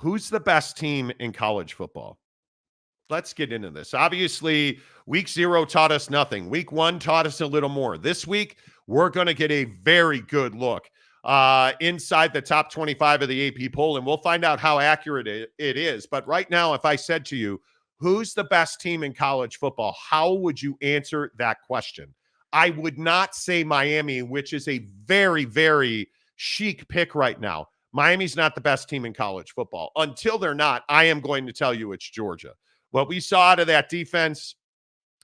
Who's the best team in college football? Let's get into this. Obviously, week 0 taught us nothing. Week 1 taught us a little more. This week, we're going to get a very good look inside the top 25 of the AP poll, and we'll find out how accurate it is. But right now, if I said to you, who's the best team in college football, how would you answer that question? I would not say Miami, which is a very, very chic pick right now. Miami's not the best team in college football. Until they're not, I am going to tell you it's Georgia. What we saw out of that defense,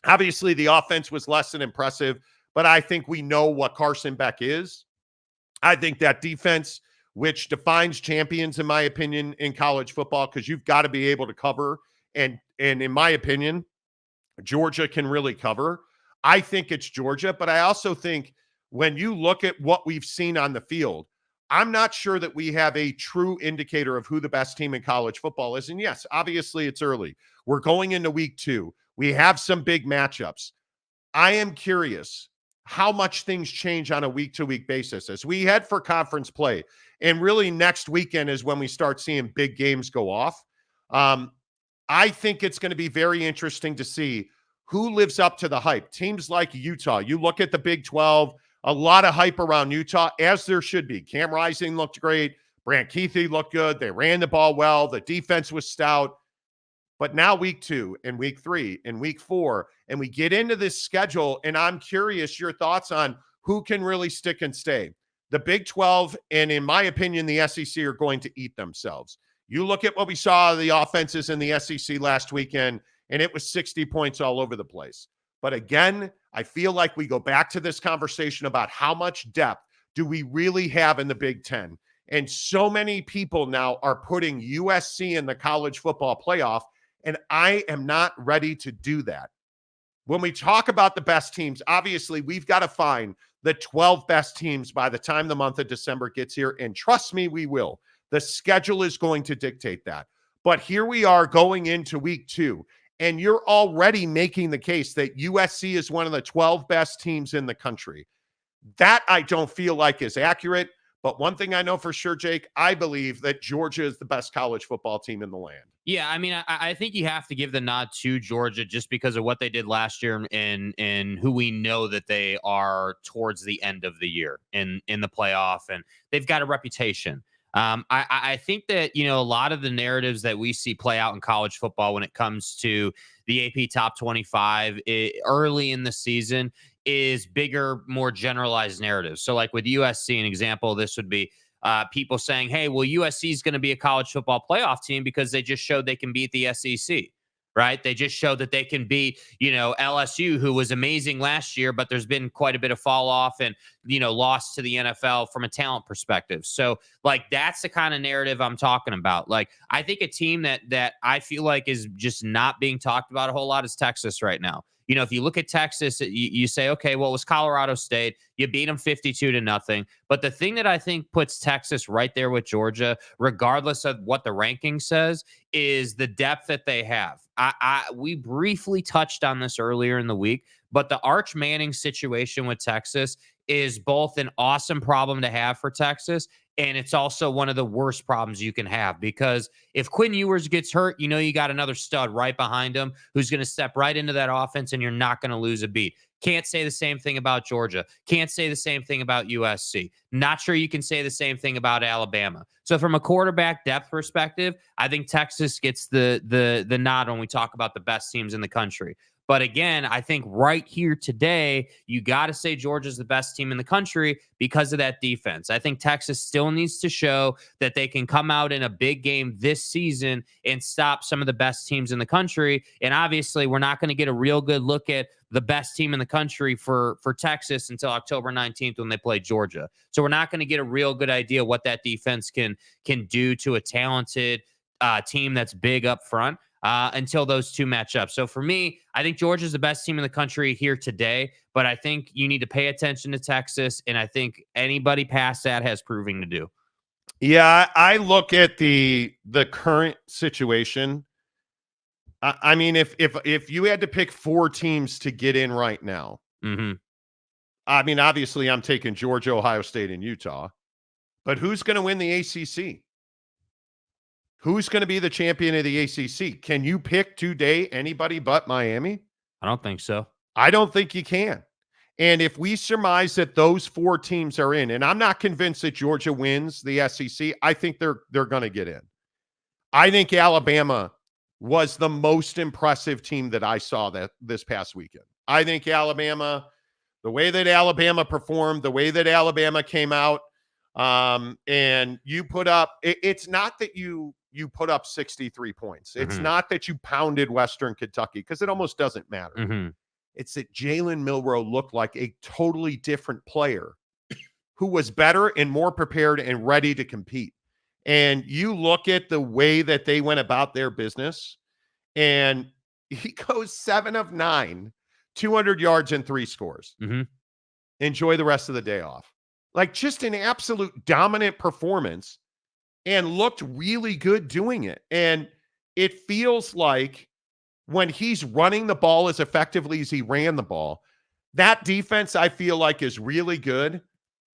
obviously the offense was less than impressive, but I think we know what Carson Beck is. I think that defense, which defines champions, in my opinion, in college football, because you've got to be able to cover. And in my opinion, Georgia can really cover. I think it's Georgia, but I also think when you look at what we've seen on the field, I'm not sure that we have a true indicator of who the best team in college football is. And yes, obviously it's early. We're going into week 2. We have some big matchups. I am curious how much things change on a week-to-week basis as we head for conference play. And really next weekend is when we start seeing big games go off. I think it's going to be very interesting to see who lives up to the hype. Teams like Utah, you look at the Big 12, a lot of hype around Utah, as there should be. Cam Rising looked great. Brant Kuithe looked good. They ran the ball well. The defense was stout. But now week 2 and week 3 and week 4, and we get into this schedule, and I'm curious your thoughts on who can really stick and stay. The Big 12, and in my opinion, the SEC are going to eat themselves. You look at what we saw of the offenses in the SEC last weekend, and it was 60 points all over the place. But again, I feel like we go back to this conversation about how much depth do we really have in the Big 10. And so many people now are putting USC in the college football playoff, and I am not ready to do that. When we talk about the best teams, obviously we've got to find the 12 best teams by the time the month of December gets here. And trust me, we will. The schedule is going to dictate that. But here we are going into week 2, and you're already making the case that USC is one of the 12 best teams in the country. That I don't feel like is accurate. But one thing I know for sure, Jake, I believe that Georgia is the best college football team in the land. Yeah, I mean, I think you have to give the nod to Georgia just because of what they did last year and who we know that they are towards the end of the year in the playoff, and they've got a reputation. I think that, you know, a lot of the narratives that we see play out in college football when it comes to the AP top 25 early in the season is bigger, more generalized narratives. So like with USC, an example, this would be people saying, hey, well, USC is going to be a college football playoff team because they just showed they can beat the SEC. Right. They just showed that they can beat, you know, LSU, who was amazing last year, but there's been quite a bit of fall off and, you know, lost to the NFL from a talent perspective. So like, that's the kind of narrative I'm talking about. Like, I think a team that I feel like is just not being talked about a whole lot is Texas right now. You know, if you look at Texas, you say, okay, well, it was Colorado State. You beat them 52-0. But the thing that I think puts Texas right there with Georgia, regardless of what the ranking says, is the depth that they have. We briefly touched on this earlier in the week, but the Arch Manning situation with Texas is both an awesome problem to have for Texas, and it's also one of the worst problems you can have, because if Quinn Ewers gets hurt, you know you got another stud right behind him who's going to step right into that offense, and you're not going to lose a beat. Can't say the same thing about Georgia. Can't say the same thing about USC. Not sure you can say the same thing about Alabama. So from a quarterback depth perspective, I think Texas gets the nod when we talk about the best teams in the country. But again, I think right here today, you got to say Georgia's the best team in the country because of that defense. I think Texas still needs to show that they can come out in a big game this season and stop some of the best teams in the country. And obviously, we're not going to get a real good look at the best team in the country for Texas until October 19th when they play Georgia. So we're not going to get a real good idea what that defense can do to a talented team that's big up front. Until those two match up. So for me, I think Georgia's the best team in the country here today, but I think you need to pay attention to Texas, and I think anybody past that has proving to do. Yeah, I look at the current situation. I mean, if you had to pick 4 teams to get in right now, I mean, obviously I'm taking Georgia, Ohio State, and Utah, but who's going to win the ACC? Who's going to be the champion of the ACC? Can you pick today anybody but Miami? I don't think so. I don't think you can. And if we surmise that those 4 teams are in, and I'm not convinced that Georgia wins the SEC, I think they're going to get in. I think Alabama was the most impressive team that I saw this past weekend. I think Alabama, the way that Alabama performed, the way that Alabama came out, and you put up, it's not that you put up 63 points. It's not that you pounded Western Kentucky, because it almost doesn't matter. It's that Jalen Milroe looked like a totally different player who was better and more prepared and ready to compete. And you look at the way that they went about their business, and he goes 7 of 9, 200 yards and 3 scores. Enjoy the rest of the day off. Like, just an absolute dominant performance, and looked really good doing it. And it feels like when he's running the ball as effectively as he ran the ball, that defense, I feel like, is really good.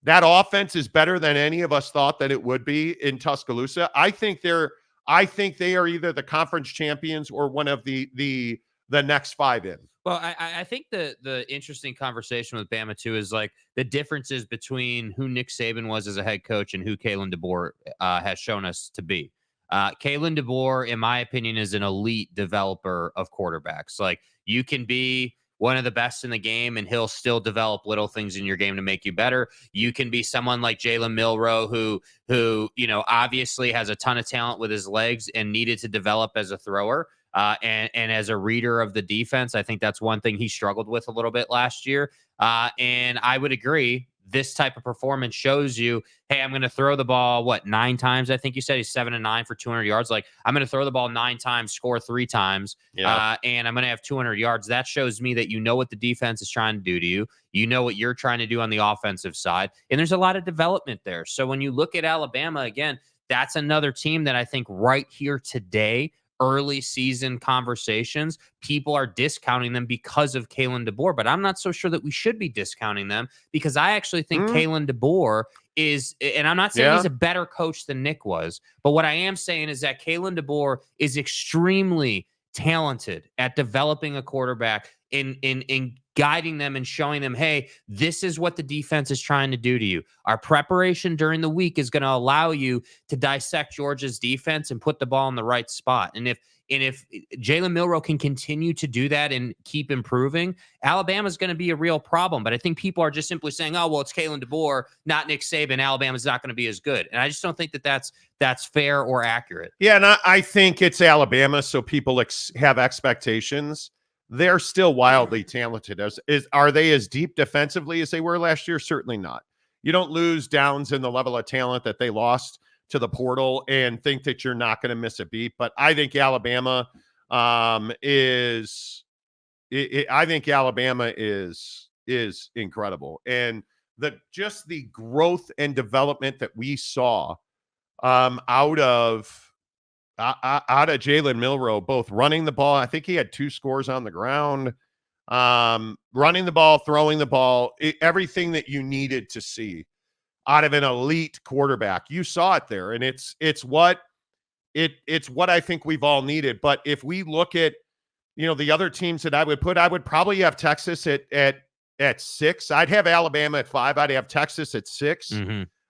That offense is better than any of us thought that it would be in Tuscaloosa. I think they are either the conference champions or one of the next 5 in. Well, I think the interesting conversation with Bama too is like the differences between who Nick Saban was as a head coach and who Kalen DeBoer has shown us to be. Kalen DeBoer, in my opinion, is an elite developer of quarterbacks. Like, you can be one of the best in the game and he'll still develop little things in your game to make you better. You can be someone like Jalen Milroe who, you know, obviously has a ton of talent with his legs and needed to develop as a thrower. And as a reader of the defense, I think that's one thing he struggled with a little bit last year. And I would agree, this type of performance shows you, hey, I'm going to throw the ball, 9 times? I think you said he's 7 of 9 for 200 yards. Like, I'm going to throw the ball 9 times, score 3 times, and I'm going to have 200 yards. That shows me that you know what the defense is trying to do to you. You know what you're trying to do on the offensive side. And there's a lot of development there. So when you look at Alabama, again, that's another team that I think right here today, early season conversations, people are discounting them because of Kalen DeBoer, but I'm not so sure that we should be discounting them, because I actually think Kalen DeBoer is, and I'm not saying he's a better coach than Nick was, but what I am saying is that Kalen DeBoer is extremely talented at developing a quarterback, in guiding them and showing them, hey, this is what the defense is trying to do to you. Our preparation during the week is going to allow you to dissect Georgia's defense and put the ball in the right spot. And if Jalen Milroe can continue to do that and keep improving, Alabama's going to be a real problem. But I think people are just simply saying, oh, well, it's Kalen DeBoer, not Nick Saban. Alabama's not going to be as good. And I just don't think that that's fair or accurate. Yeah, and I think it's Alabama, so people have expectations. They're still wildly talented. Are they as deep defensively as they were last year? Certainly not. You don't lose Downs in the level of talent that they lost to the portal and think that you're not going to miss a beat. But I think Alabama is incredible. And the growth and development that we saw out of Jalen Milroe, both running the ball. I think he had 2 scores on the ground, running the ball, throwing the ball, everything that you needed to see out of an elite quarterback. You saw it there, and it's what I think we've all needed. But if we look at, the other teams that I would probably have Texas at 6. I'd have Alabama at 5. I'd have Texas at 6.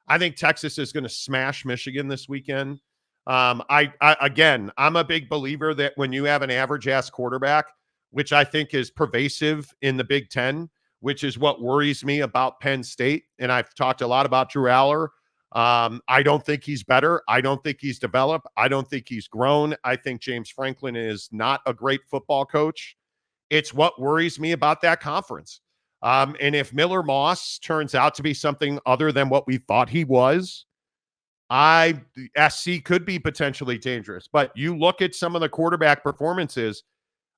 I think Texas is going to smash Michigan this weekend. I'm a big believer that when you have an average ass quarterback, which I think is pervasive in the Big Ten, which is what worries me about Penn State. And I've talked a lot about Drew Aller. I don't think he's better. I don't think he's developed. I don't think he's grown. I think James Franklin is not a great football coach. It's what worries me about that conference. And if Miller Moss turns out to be something other than what we thought he was, SC could be potentially dangerous. But you look at some of the quarterback performances,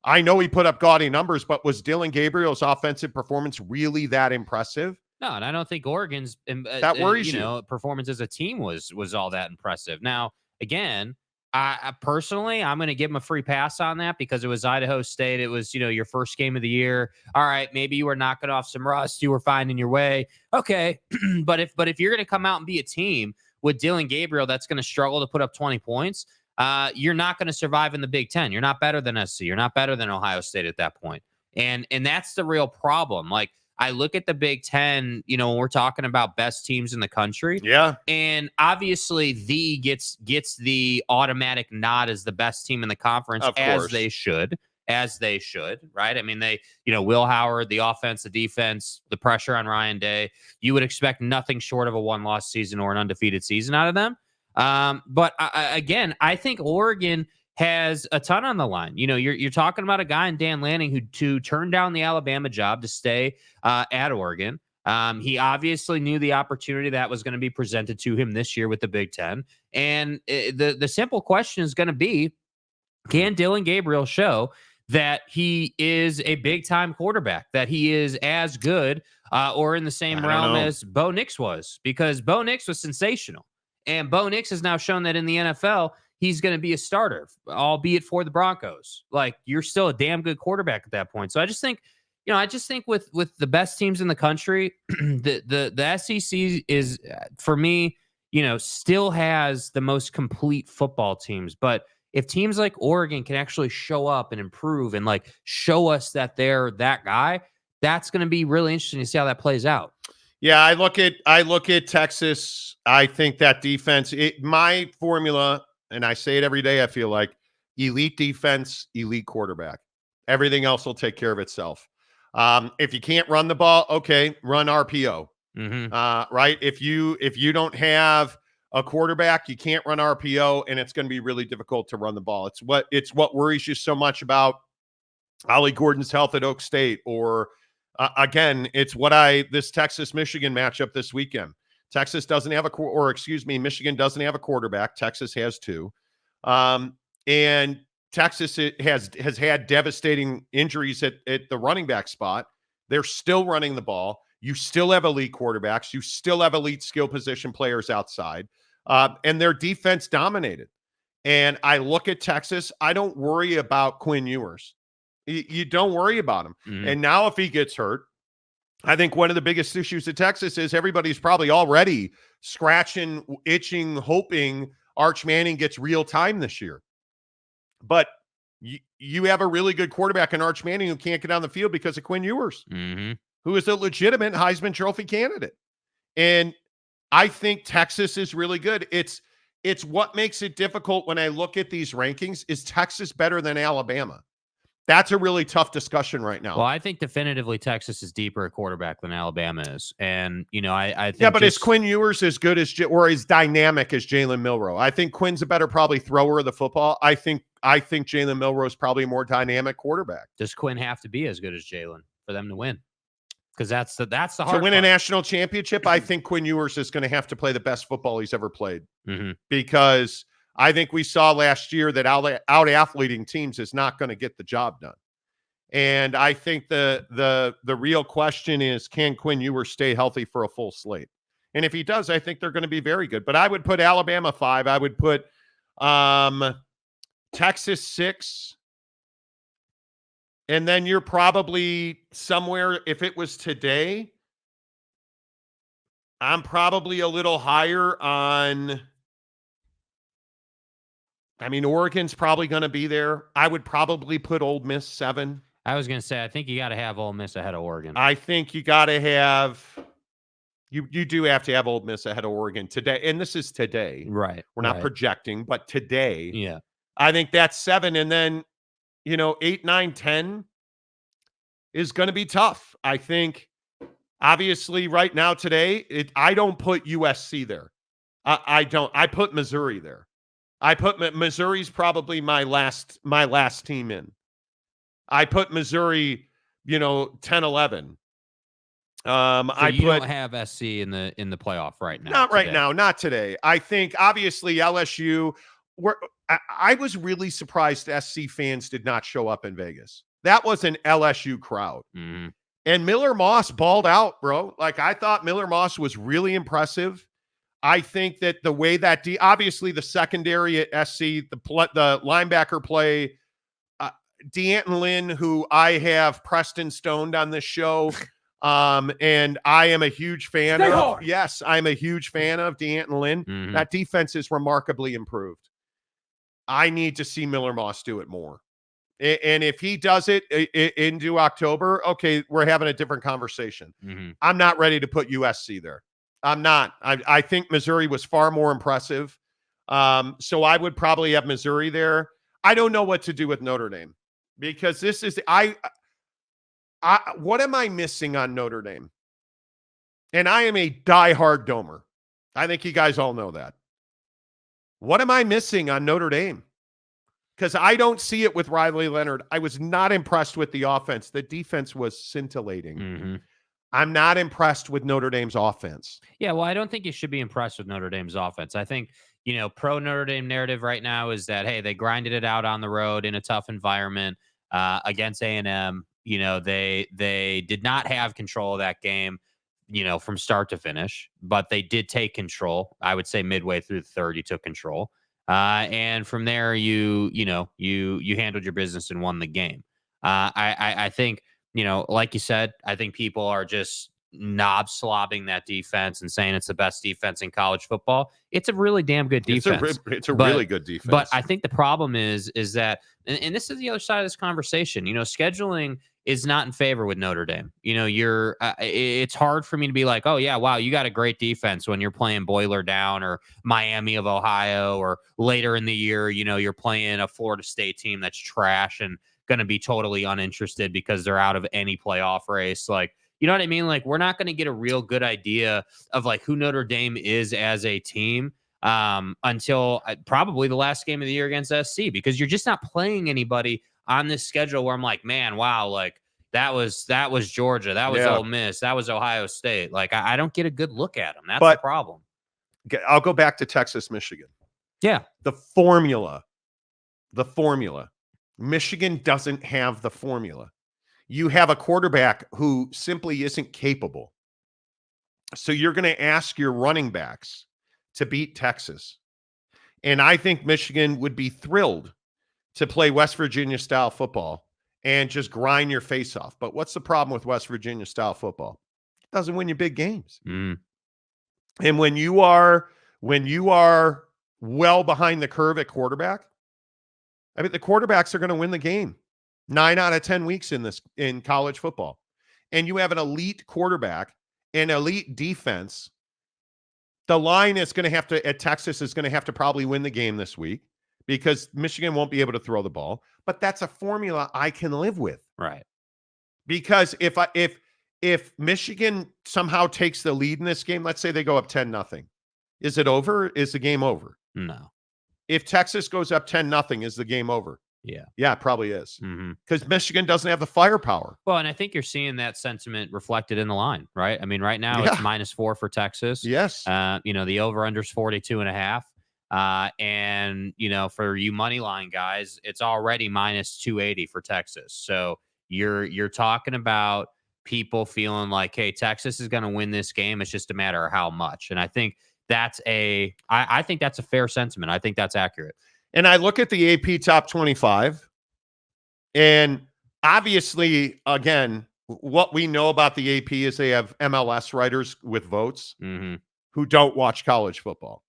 I know he put up gaudy numbers, but was Dylan Gabriel's offensive performance really that impressive? No, and I don't think Oregon's that worries you. Performance as a team was all that impressive. Now, again, I personally, I'm going to give him a free pass on that because it was Idaho State. It was, your first game of the year. All right, maybe you were knocking off some rust. You were finding your way. Okay, but if you're going to come out and be a team with Dylan Gabriel that's going to struggle to put up 20 points, you're not going to survive in the Big Ten. You're not better than SC. You're not better than Ohio State at that point. And that's the real problem. Like, I look at the Big Ten, when we're talking about best teams in the country. Yeah. And obviously the gets the automatic nod as the best team in the conference, as they should, right? I mean, they, Will Howard, the offense, the defense, the pressure on Ryan Day, you would expect nothing short of a 1-loss season or an undefeated season out of them. But again, I think Oregon has a ton on the line. You're talking about a guy in Dan Lanning who turned down the Alabama job to stay at Oregon. He obviously knew the opportunity that was going to be presented to him this year with the Big Ten. And the simple question is going to be, can Dylan Gabriel show that he is a big-time quarterback, that he is as good or in the same realm as Bo Nix was? Because Bo Nix was sensational. And Bo Nix has now shown that in the NFL, he's going to be a starter, albeit for the Broncos. Like, you're still a damn good quarterback at that point. So I just think, with the best teams in the country, the SEC is, for me, still has the most complete football teams. But if teams like Oregon can actually show up and improve and like show us that they're that guy, that's going to be really interesting to see how that plays out. Yeah, I look at Texas. I think that defense, my formula, and I say it every day, I feel like elite defense, elite quarterback. Everything else will take care of itself. If you can't run the ball, okay, run RPO. Right? If you don't have a quarterback, you can't run RPO, and it's going to be really difficult to run the ball. It's what worries you so much about Ollie Gordon's health at Oak State, or again, it's this Texas-Michigan matchup this weekend. Texas doesn't have Michigan doesn't have a quarterback. Texas has two. And Texas has had devastating injuries at the running back spot. They're still running the ball. You still have elite quarterbacks. You still have elite skill position players outside. And their defense dominated. And I look at Texas. I don't worry about Quinn Ewers. You don't worry about him. And now if he gets hurt, I think one of the biggest issues at Texas is everybody's probably already scratching, itching, hoping Arch Manning gets real time this year. But you have a really good quarterback in Arch Manning who can't get on the field because of Quinn Ewers, who is a legitimate Heisman Trophy candidate. And I think Texas is really good. It's what makes it difficult when I look at these rankings. Is Texas better than Alabama? That's a really tough discussion right now. Well, I think definitively Texas is deeper at quarterback than Alabama is. And, I think. Yeah, but is Quinn Ewers as good as, or as dynamic as Jalen Milroe? I think Quinn's a better probably thrower of the football. I think Jalen Milroe is probably a more dynamic quarterback. Does Quinn have to be as good as Jalen for them to win? Because that's the hard to win part. A national championship. I think Quinn Ewers is going to have to play the best football he's ever played, because I think we saw last year that out-athleting teams is not going to get the job done. And I think the real question is, can Quinn Ewers stay healthy for a full slate? And if he does, I think they're going to be very good. But I would put Alabama 5. I would put Texas 6. And then you're probably somewhere, if it was today, I'm probably a little higher on, Oregon's probably going to be there. I would probably put Ole Miss 7. I was going to say, I think you got to have Ole Miss ahead of Oregon. I think you got to have, you do have to have Ole Miss ahead of Oregon today. And this is today. Right. We're not projecting, but today. Yeah. I think that's 7. And then, 8, 9, 10 is going to be tough. I think, obviously, right now today, I don't put USC there. I don't. I put Missouri there. I put Missouri's probably my last team in. I put Missouri, 10, 11. So you don't have SC in the playoff right now. Not right now, not today. I think obviously LSU. I was really surprised SC fans did not show up in Vegas. That was an LSU crowd. And Miller Moss balled out, bro. Like, I thought Miller Moss was really impressive. I think that the way that obviously the secondary at SC, the linebacker play, D'Anton Lynn, who I have Preston stoned on this show, and I am a huge fan of. Yes, I'm a huge fan of D'Anton Lynn. That defense is remarkably improved. I need to see Miller Moss do it more. And if he does it into October, okay, we're having a different conversation. Mm-hmm. I'm not ready to put USC there. I'm not. I think Missouri was far more impressive. So I would probably have Missouri there. I don't know what to do with Notre Dame because this is what am I missing on Notre Dame? And I am a diehard Domer. I think you guys all know that. What am I missing on Notre Dame? Because I don't see it with Riley Leonard. I was not impressed with the offense. The defense was scintillating. Mm-hmm. I'm not impressed with Notre Dame's offense. Yeah, well, I don't think you should be impressed with Notre Dame's offense. I think, pro Notre Dame narrative right now is that, hey, they grinded it out on the road in a tough environment against A&M. They did not have control of that game, from start to finish, but they did take control. I would say midway through the third, you took control. And from there, you handled your business and won the game. I think, like you said, I think people are just knob slobbing that defense and saying it's the best defense in college football. It's a really damn good defense. It's a really good defense. But I think the problem is that, and this is the other side of this conversation, scheduling is not in favor with Notre Dame. It's hard for me to be like, oh yeah, wow, you got a great defense when you're playing Boiler Down or Miami of Ohio, or later in the year, you're playing a Florida State team that's trash and going to be totally uninterested because they're out of any playoff race. Like, you know what I mean? Like, we're not going to get a real good idea of like who Notre Dame is as a team until probably the last game of the year against SC, because you're just not playing anybody on this schedule where I'm like, man, wow, like that was Georgia, that was Ole Miss, that was Ohio State. Like, I don't get a good look at them. That's the problem. I'll go back to Texas, Michigan. Yeah. The formula. Michigan doesn't have the formula. You have a quarterback who simply isn't capable. So you're going to ask your running backs to beat Texas. And I think Michigan would be thrilled to play West Virginia style football and just grind your face off. But what's the problem with West Virginia style football? It doesn't win you big games. Mm. And when you are well behind the curve at quarterback, I mean, the quarterbacks are going to win the game 9 out of 10 weeks in college football. And you have an elite quarterback and elite defense. The line is going to have to, at Texas, is going to have to probably win the game this week because Michigan won't be able to throw the ball. But that's a formula I can live with. Right. Because if Michigan somehow takes the lead in this game, let's say they go up 10-0. Is it over? Is the game over? No. If Texas goes up 10-0, is the game over? Yeah. Yeah, it probably is. Because Michigan doesn't have the firepower. Well, and I think you're seeing that sentiment reflected in the line, right? I mean, right now it's -4 for Texas. Yes. The over-under is 42.5. And, for you money line guys, it's already -280 for Texas. So you're talking about people feeling like, hey, Texas is going to win this game. It's just a matter of how much. And I think that's I think that's a fair sentiment. I think that's accurate. And I look at the AP top 25, and obviously, again, what we know about the AP is they have MLS writers with votes who don't watch college football.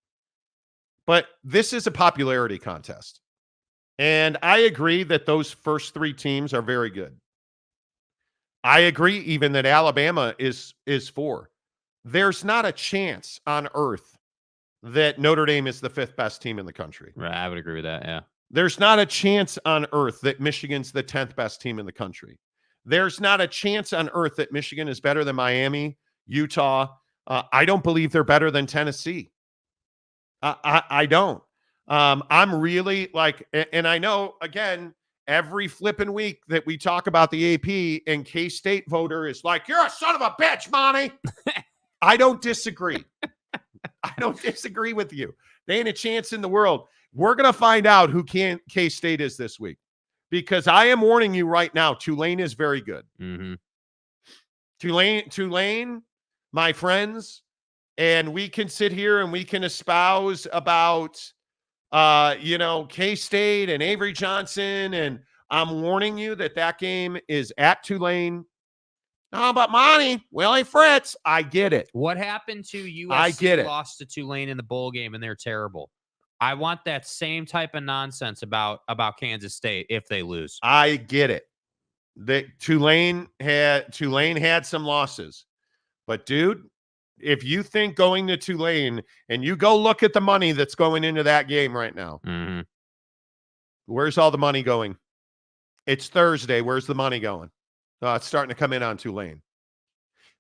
But this is a popularity contest. And I agree that those first 3 teams are very good. I agree even that Alabama is 4. There's not a chance on earth that Notre Dame is the 5th best team in the country. Right, I would agree with that, yeah. There's not a chance on earth that Michigan's the 10th best team in the country. There's not a chance on earth that Michigan is better than Miami, Utah. I don't believe they're better than Tennessee. I don't. I'm really like, and I know, again, every flipping week that we talk about the AP and K-State voter is like, you're a son of a bitch, Monty. I don't disagree. I don't disagree with you. They ain't a chance in the world. We're going to find out who K-State is this week, because I am warning you right now, Tulane is very good. Tulane, my friends, and we can sit here and we can espouse about, K-State and Avery Johnson, and I'm warning you that game is at Tulane. Oh, but Monty, Willie Fritz, I get it. What happened to USC? I get it. Lost to Tulane in the bowl game, and they're terrible. I want that same type of nonsense about Kansas State if they lose. I get it. Tulane had some losses. But dude, if you think going to Tulane and you go look at the money that's going into that game right now, where's all the money going? It's Thursday. Where's the money going? It's starting to come in on Tulane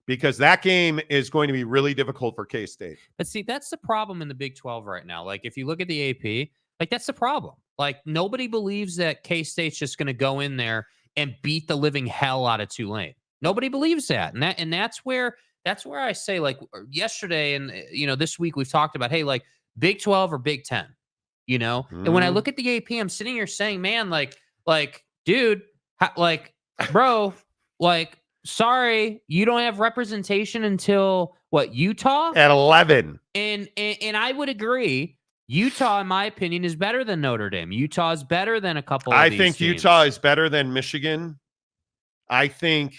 because that game is going to be really difficult for K-State. But see, that's the problem in the Big 12 right now. Like, if you look at the AP, like, that's the problem. Like, nobody believes that K-State's just going to go in there and beat the living hell out of Tulane. Nobody believes that. And that's where I say, like, yesterday and, this week we've talked about, hey, like, Big 12 or Big 10, And when I look at the AP, I'm sitting here saying, man, like, dude, bro, like, sorry, you don't have representation until what, Utah? At 11. And I would agree. Utah, in my opinion, is better than Notre Dame. Utah is better than a couple of these teams. Utah is better than Michigan. I think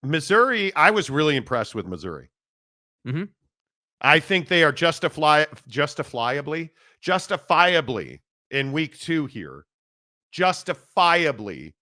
Missouri, I was really impressed with Missouri. I think they are justifiably in week 2 here. Justifiably,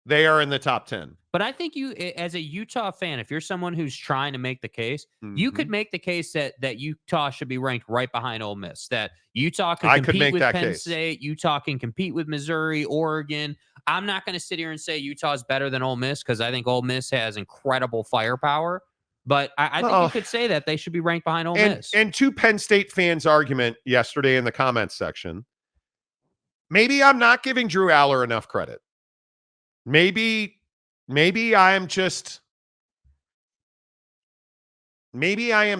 they are in the top 10. But I think you, as a Utah fan, if you're someone who's trying to make the case, you could make the case that Utah should be ranked right behind Ole Miss. That Utah can compete with Penn State. Utah can compete with Missouri, Oregon. I'm not going to sit here and say Utah's better than Ole Miss because I think Ole Miss has incredible firepower. But I think you could say that they should be ranked behind Ole Miss. And to Penn State fans' argument yesterday in the comments section, maybe I'm not giving Drew Aller enough credit. Maybe I am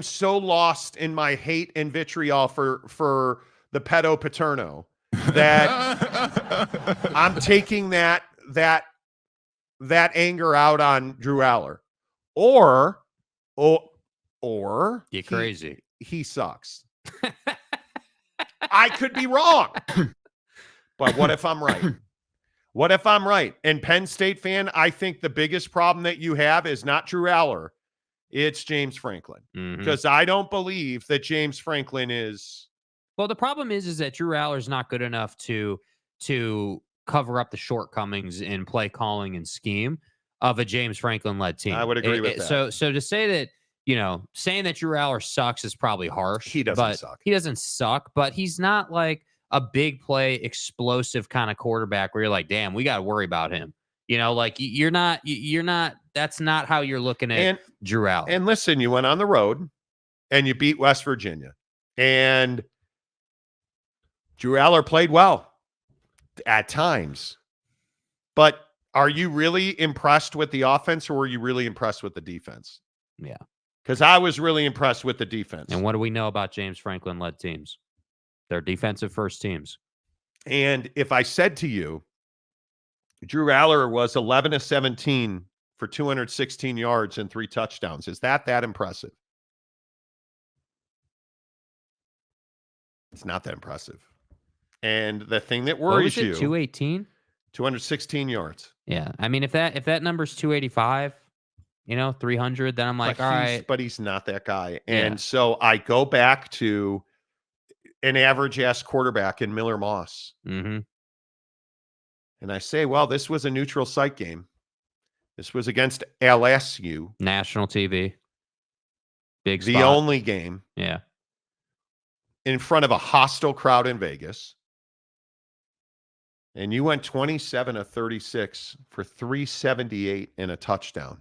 so lost in my hate and vitriol for the pedo paterno that I'm taking that anger out on Drew Aller. Or you're crazy. He sucks. I could be wrong. But what if I'm right? What if I'm right? And Penn State fan, I think the biggest problem that you have is not Drew Aller. It's James Franklin. Because I don't believe that James Franklin is. Well, the problem is that Drew Aller's not good enough to cover up the shortcomings in play calling and scheme of a James Franklin-led team. I would agree with that. So to say that, saying that Drew Aller sucks is probably harsh. He doesn't suck. He doesn't suck, but he's not like a big play, explosive kind of quarterback where you're like, damn, we got to worry about him. Like you're not, that's not how you're looking at Drew Aller. And listen, you went on the road and you beat West Virginia and Drew Aller played well at times, but are you really impressed with the offense or were you really impressed with the defense? Yeah. Because I was really impressed with the defense. And what do we know about James Franklin-led teams? They're defensive first teams. And if I said to you, Drew Aller was 11 of 17 for 216 yards and 3 touchdowns, is that impressive? It's not that impressive. And the thing that worries you, 218? 216 yards. Yeah. I mean, if that number's 285, 300, then I'm like, all right. But he's not that guy. And so I go back to an average-ass quarterback in Miller Moss. And I say, well, this was a neutral site game. This was against LSU. National TV. Big spot. The only game. Yeah. In front of a hostile crowd in Vegas. And you went 27 of 36 for 378 and a touchdown.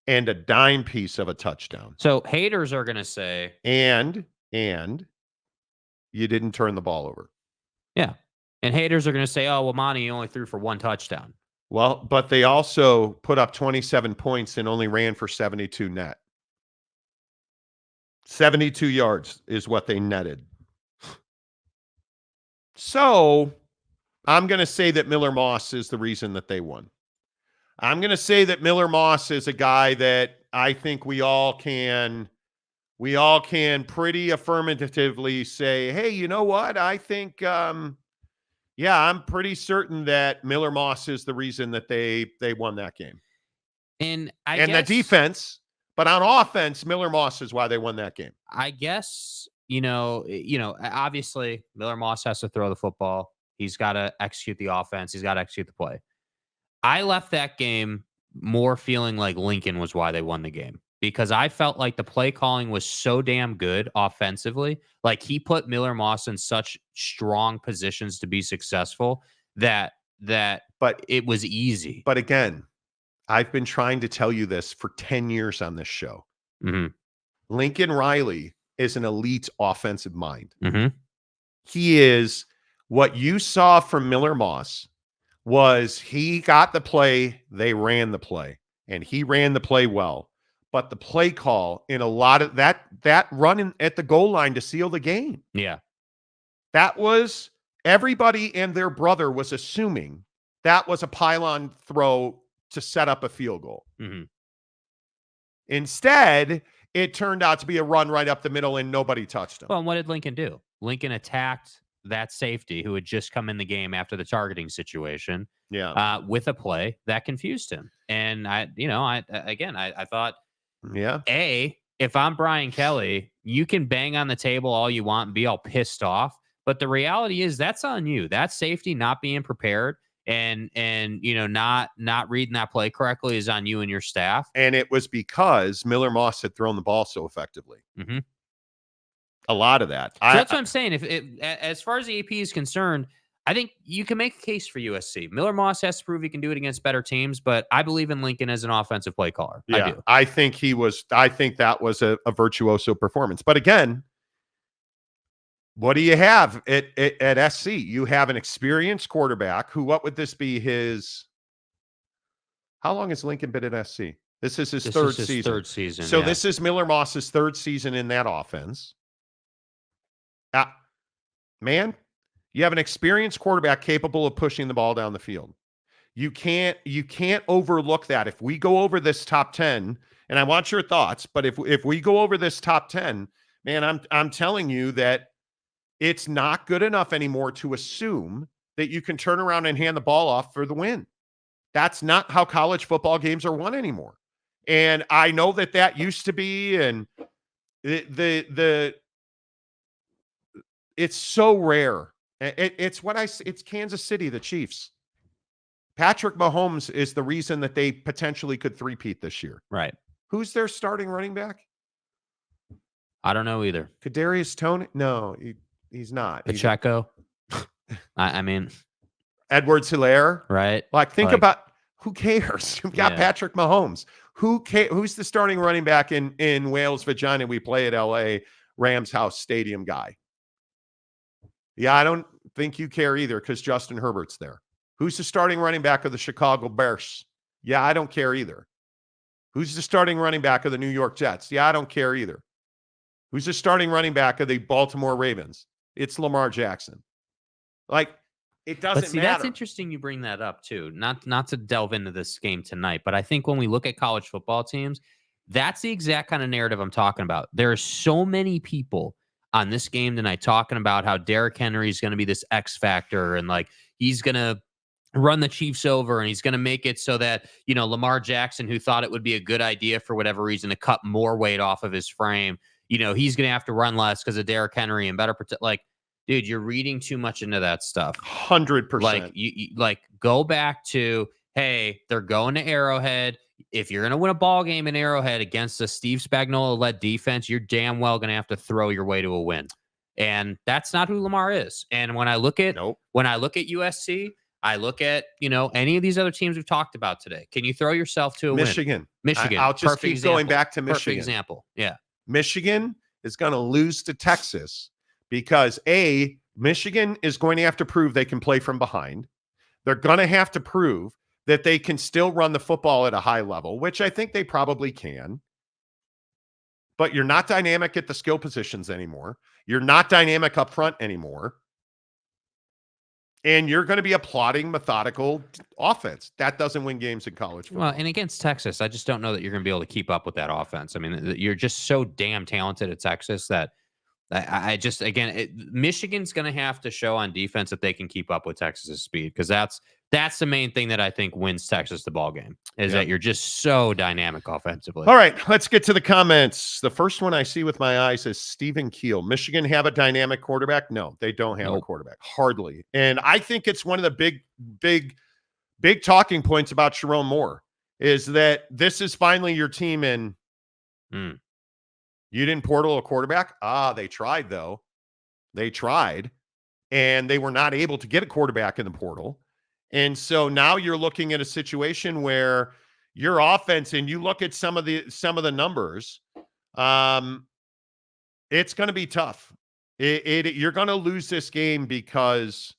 And a dime piece of a touchdown. So haters are going to say. And you didn't turn the ball over. Yeah. And haters are going to say, oh, well, Monty only threw for 1 touchdown. Well, but they also put up 27 points and only ran for 72 net. 72 yards is what they netted. So I'm going to say that Miller Moss is the reason that they won. I'm going to say that Miller Moss is a guy that I think we all can pretty affirmatively say, hey, you know what? I think, I'm pretty certain that Miller Moss is the reason that they won that game. And the defense, but on offense, Miller Moss is why they won that game. I guess obviously Miller Moss has to throw the football. He's got to execute the offense. He's got to execute the play. I left that game more feeling like Lincoln was why they won the game, because I felt like the play calling was so damn good offensively. Like, he put Miller Moss in such strong positions to be successful that But it was easy. But again, I've been trying to tell you this for 10 years on this show. Mhm. Lincoln Riley is an elite offensive mind. Mhm. He is what you saw from Miller Moss was he got the play, they ran the play, and he ran the play well. But the play call in a lot of that run at the goal line to seal the game, Yeah. that was everybody and their brother was assuming that was a pylon throw to set up a field goal. Mhm. Instead, it turned out to be a run right up the middle and nobody touched him. Well, and what did Lincoln do? Lincoln attacked that safety who had just come in the game after the targeting situation, with a play that confused him. And I thought, yeah, if I'm Brian Kelly, you can bang on the table all you want and be all pissed off, but the reality is that's on you. That safety not being prepared and not reading that play correctly is on you and your staff. And it was because Miller Moss had thrown the ball so effectively. Mm-hmm. A lot of that. So that's what I'm saying. As far as the AP is concerned, I think you can make a case for USC. Miller Moss has to prove he can do it against better teams, but I believe in Lincoln as an offensive play caller. Yeah, I do. I think that was a virtuoso performance. But again, what do you have at SC? You have an experienced quarterback who, what would this be how long has Lincoln been at SC? This is his third season. So this is Miller Moss's third season in that offense. Man, you have an experienced quarterback capable of pushing the ball down the field. You can't overlook that. If we go over this top 10, and I want your thoughts, but if we go over this top 10, man, I'm telling you that it's not good enough anymore to assume that you can turn around and hand the ball off for the win. That's not how college football games are won anymore. And I know that used to be, and it's so rare. It's Kansas City, the Chiefs. Patrick Mahomes is the reason that they potentially could three-peat this year. Right. Who's their starting running back? I don't know either. Kadarius Toney? No, he's not. Pacheco. I mean, Edwards-Helaire. Right. Like, think about who cares? You've got Patrick Mahomes. Who's the starting running back in Wales, Vagina? We play at LA Rams House Stadium guy. Yeah, I don't think you care either because Justin Herbert's there. Who's the starting running back of the Chicago Bears? Yeah, I don't care either. Who's the starting running back of the New York Jets? Yeah, I don't care either. Who's the starting running back of the Baltimore Ravens? It's Lamar Jackson. Like, it doesn't matter. That's interesting you bring that up too. Not to delve into this game tonight, but I think when we look at college football teams, that's the exact kind of narrative I'm talking about. There are so many people on this game tonight talking about how Derrick Henry is going to be this X factor and like he's going to run the Chiefs over and he's going to make it so that, Lamar Jackson, who thought it would be a good idea for whatever reason to cut more weight off of his frame, he's going to have to run less because of Derrick Henry and better protect. Like, dude, you're reading too much into that stuff. 100%. Like, you go back to, hey, they're going to Arrowhead. If you're going to win a ball game in Arrowhead against a Steve Spagnuolo-led defense, you're damn well going to have to throw your way to a win. And that's not who Lamar is. And when I look at USC, I look at, any of these other teams we've talked about today. Can you throw yourself to a Michigan? Win? Michigan. I'll just keep going back to Michigan. Perfect example. Yeah. Michigan is going to lose to Texas because Michigan is going to have to prove they can play from behind. They're going to have to prove that they can still run the football at a high level, which I think they probably can. But you're not dynamic at the skill positions anymore. You're not dynamic up front anymore. And you're going to be a plodding, methodical offense. That doesn't win games in college football. Well, and against Texas, I just don't know that you're going to be able to keep up with that offense. I mean, you're just so damn talented at Texas that I just, again, Michigan's going to have to show on defense that they can keep up with Texas's speed, because that's the main thing that I think wins Texas the ball game, is that you're just so dynamic offensively. All right, let's get to the comments. The first one I see with my eyes is Stephen Keel. Michigan have a dynamic quarterback? No, they don't have a quarterback. Hardly. And I think it's one of the big talking points about Sharon Moore is that this is finally your team in. You didn't portal a quarterback? They tried, though. They tried, and they were not able to get a quarterback in the portal. And so now you're looking at a situation where your offense, and you look at some of the numbers, it's going to be tough. You're going to lose this game because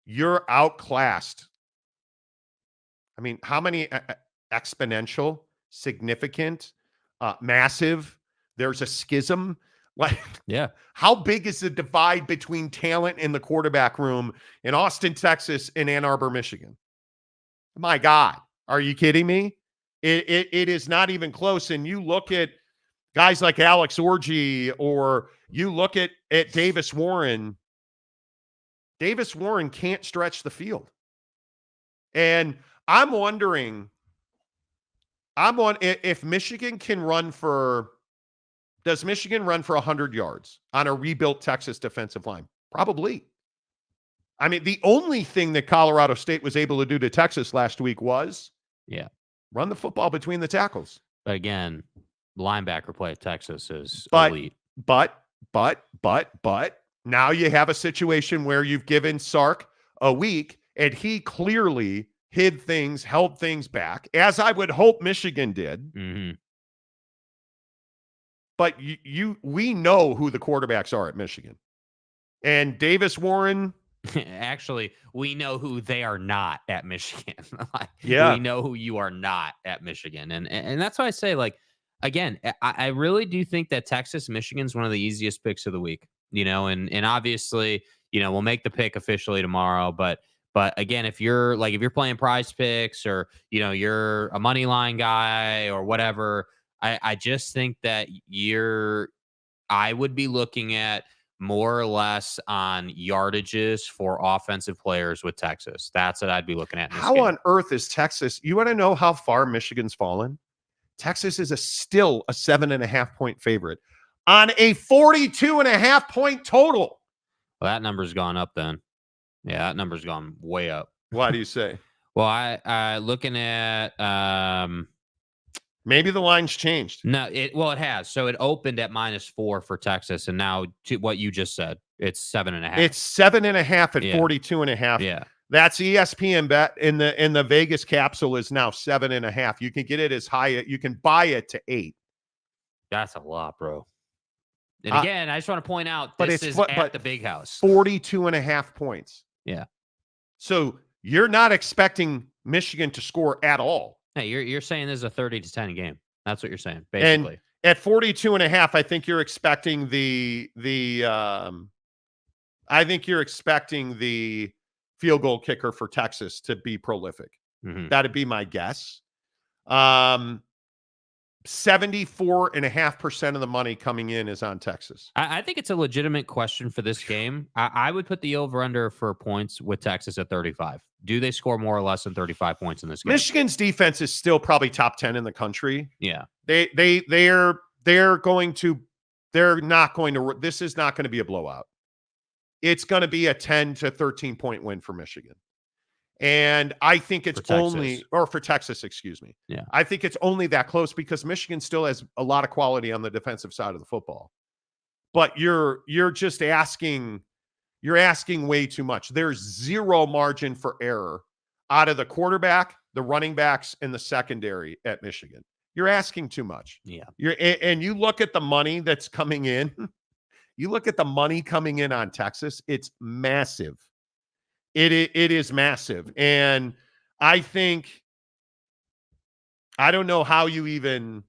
you're outclassed. I mean, how many exponential, significant, massive? There's a schism. Like, how big is the divide between talent in the quarterback room in Austin, Texas, and Ann Arbor, Michigan? My God, are you kidding me? It is not even close. And you look at guys like Alex Orji, or you look at Davis Warren. Davis Warren can't stretch the field. And I'm wondering, if Michigan can run for. Does Michigan run for 100 yards on a rebuilt Texas defensive line? Probably. I mean, the only thing that Colorado State was able to do to Texas last week was run the football between the tackles. But again, linebacker play at Texas is elite. But now you have a situation where you've given Sark a week, and he clearly hid things, held things back, as I would hope Michigan did. Mm-hmm. But we know who the quarterbacks are at Michigan. And Davis Warren. Actually, we know who they are not at Michigan. We know who you are not at Michigan. And that's why I say, like, again, I really do think that Texas, Michigan's one of the easiest picks of the week, and obviously, we'll make the pick officially tomorrow. But again, if you're playing prize picks, or, you're a money line guy or whatever, I just think that I would be looking at more or less on yardages for offensive players with Texas. That's what I'd be looking at. How on earth is Texas? You want to know how far Michigan's fallen? Texas is still a 7.5 point favorite on a 42.5 point total. Well, that number's gone up then. Yeah, that number's gone way up. Why do you say? Well, I looking at maybe the line's changed. No, it has. So it opened at -4 for Texas, and now, to what you just said, it's 7.5. It's 7.5 at 42.5. Yeah. That's ESPN bet in the Vegas capsule is now 7.5. You can get it as high. You can buy it to 8. That's a lot, bro. And again, I just want to point out, this is at the big house. 42.5 points. Yeah. So you're not expecting Michigan to score at all. Hey, you're saying this is a 30-10 game. That's what you're saying, basically. And at 42.5, I think you're expecting the field goal kicker for Texas to be prolific. Mm-hmm. That'd be my guess. 74.5% of the money coming in is on Texas. I think it's a legitimate question for this game. I would put the over-under for points with Texas at 35. Do they score more or less than 35 points in this game? Michigan's defense is still probably top 10 in the country. Yeah. They're not going to, this is not going to be a blowout. It's going to be a 10 to 13 point win for Michigan. And I think it's for Texas, excuse me. Yeah. I think it's only that close because Michigan still has a lot of quality on the defensive side of the football. But you're just asking way too much. There's zero margin for error out of the quarterback, the running backs, and the secondary at Michigan. You're asking too much. Yeah. And you look at the money that's coming in. You look at the money coming in on Texas, it's massive. It is massive. And I don't know how you even,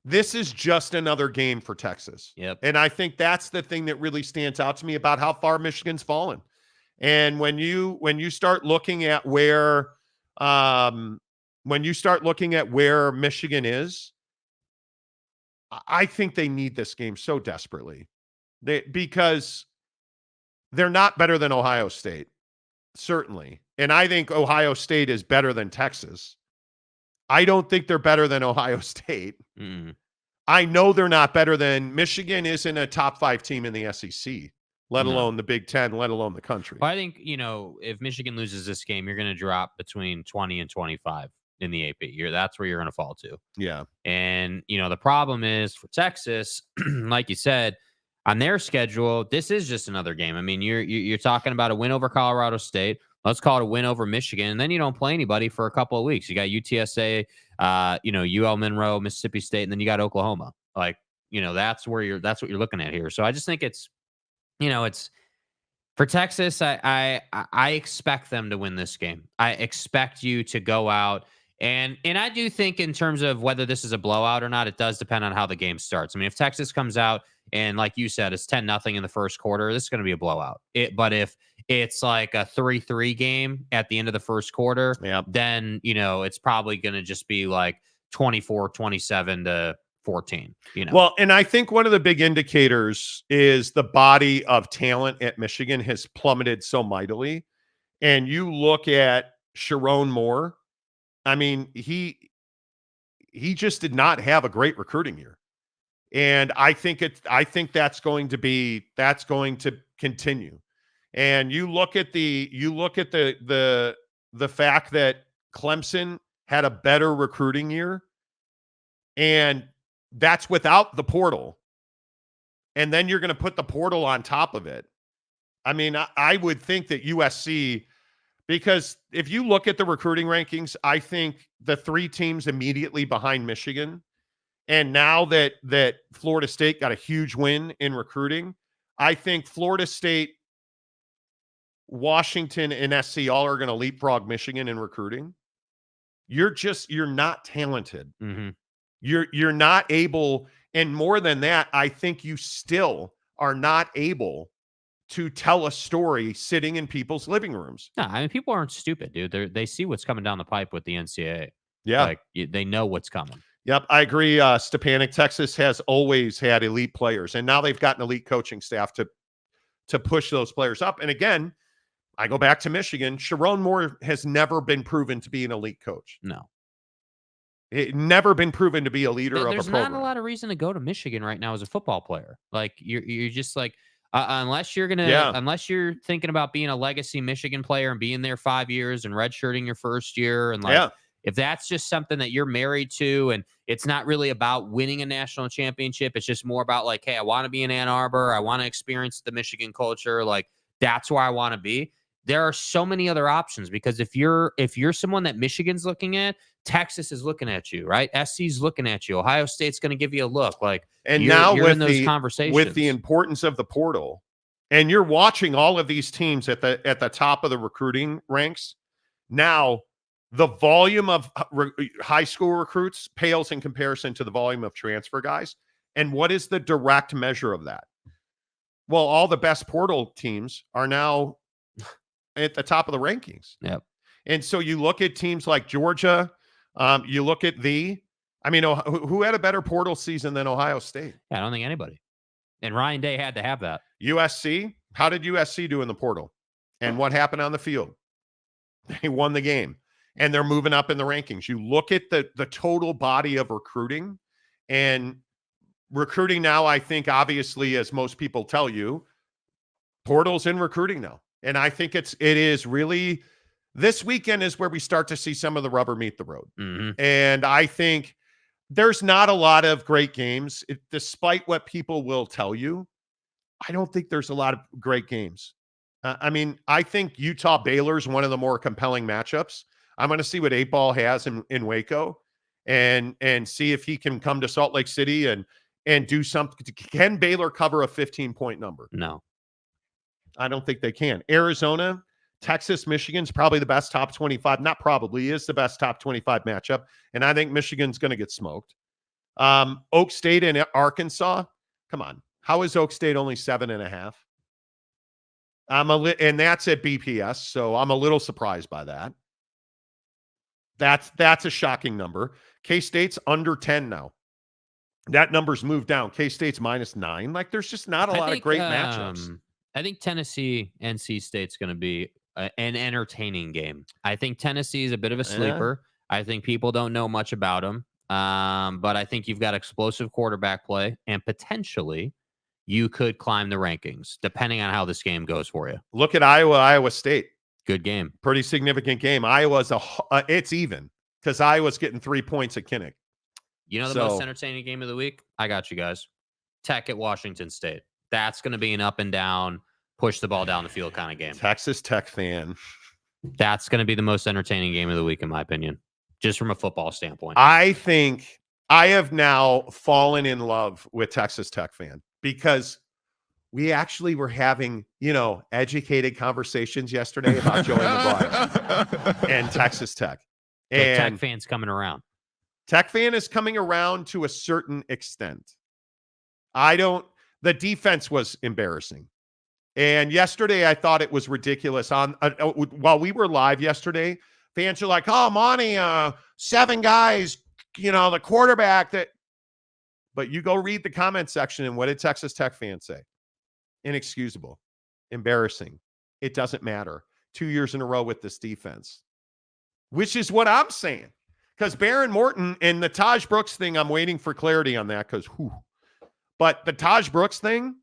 this is just another game for Texas. Yep. And I think that's the thing that really stands out to me about how far Michigan's fallen. And when you start looking at where Michigan is, I think they need this game so desperately. Because they're not better than Ohio State, certainly. And I think Ohio State is better than Texas. I don't think they're better than Ohio State. Mm. I know they're not better than Michigan isn't a top 5 team in the SEC, let No. alone the Big Ten, let alone the country. Well, I think, if Michigan loses this game, you're going to drop between 20 and 25 in the AP. That's where you're going to fall to. Yeah. And, the problem is for Texas, like you said, on their schedule, this is just another game. I mean, you're talking about a win over Colorado State. Let's call it a win over Michigan. And then you don't play anybody for a couple of weeks. You got UTSA, UL Monroe, Mississippi State, and then you got Oklahoma. Like, that's what you're looking at here. So I just think it's for Texas. I expect them to win this game. I expect you to go out. And I do think in terms of whether this is a blowout or not, it does depend on how the game starts. I mean, if Texas comes out and, like you said, it's 10-0 in the first quarter, this is going to be a blowout. But if it's like a 3-3 game at the end of the first quarter, then, it's probably going to just be like 24-27 to 14. Well, and I think one of the big indicators is the body of talent at Michigan has plummeted so mightily. And you look at Sharon Moore. I mean, he just did not have a great recruiting year. And I think that's going to continue. And you look at the fact that Clemson had a better recruiting year, and that's without the portal. And then you're going to put the portal on top of it. I mean, I would think that USC, because if you look at the recruiting rankings, I think the 3 teams immediately behind Michigan, and now that Florida State got a huge win in recruiting, I think Florida State, Washington, and SC all are going to leapfrog Michigan in recruiting. You're not talented. Mm-hmm. You're not able, and more than that, I think you still are not able to tell a story sitting in people's living rooms. No, I mean, people aren't stupid, dude. They see what's coming down the pipe with the NCAA. Yeah. Like, they know what's coming. Yep, I agree. Stepanek, Texas has always had elite players, and now they've got an elite coaching staff to push those players up. And again, I go back to Michigan. Sharon Moore has never been proven to be an elite coach. No. It never been proven to be a leader of a program. There's not a lot of reason to go to Michigan right now as a football player. Like, you're just like, unless you're thinking about being a legacy Michigan player and being there 5 years and redshirting your first year, and if that's just something that you're married to, and it's not really about winning a national championship, it's just more about like, hey, I want to be in Ann Arbor, I want to experience the Michigan culture, like that's where I want to be. There are so many other options, because if you're someone that Michigan's looking at, Texas is looking at you, right? SC's looking at you. Ohio State's going to give you a look. Like, and you're now in those conversations with the importance of the portal, and you're watching all of these teams at the top of the recruiting ranks. Now, the volume of high school recruits pales in comparison to the volume of transfer guys. And what is the direct measure of that? Well, all the best portal teams are now at the top of the rankings. Yep. And so you look at teams like Georgia, you look at who had a better portal season than Ohio State? Yeah, I don't think anybody. And Ryan Day had to have that. USC, how did USC do in the portal? And what happened on the field? They won the game, and they're moving up in the rankings. You look at the total body of recruiting, and recruiting now, I think, obviously, as most people tell you, portal's in recruiting now. And I think it is really, this weekend is where we start to see some of the rubber meet the road. Mm-hmm. And I think there's not a lot of great games. Despite what people will tell you, I don't think there's a lot of great games. I mean, I think Utah-Baylor is one of the more compelling matchups. I'm going to see what 8-Ball has in Waco, and see if he can come to Salt Lake City and do something. Can Baylor cover a 15-point number? No. I don't think they can. Arizona, Texas, Michigan's probably the best top 25. Not probably, is the best top 25 matchup. And I think Michigan's going to get smoked. Oak State and Arkansas. Come on. How is Oak State only 7.5? And that's at BPS. So I'm a little surprised by that. That's a shocking number. K-State's under 10 now. That number's moved down. K-State's -9. Like, there's just not a lot of great matchups. I think Tennessee, NC State's going to be an entertaining game. I think Tennessee is a bit of a sleeper. I think people don't know much about them. But I think you've got explosive quarterback play, and potentially you could climb the rankings, depending on how this game goes for you. Look at Iowa State. Good game. Pretty significant game. Iowa's it's even because Iowa's getting 3 points at Kinnick. You know the most entertaining game of the week? I got you guys. Tech at Washington State. That's going to be an up and down, push the ball down the field kind of game. Texas Tech fan. That's going to be the most entertaining game of the week, in my opinion, just from a football standpoint. I think I have now fallen in love with Texas Tech fan because we actually were having, educated conversations yesterday about Joey McGuire and Texas Tech. And Tech fans coming around. Tech fan is coming around to a certain extent. The defense was embarrassing. And yesterday I thought it was ridiculous. While we were live yesterday, fans are like, oh, Monty, 7 guys, the quarterback that. But you go read the comment section, and what did Texas Tech fans say? Inexcusable, embarrassing. It doesn't matter. 2 years in a row with this defense, which is what I'm saying. Because Baron Morton and the Taj Brooks thing, I'm waiting for clarity on that but the Taj Brooks thing,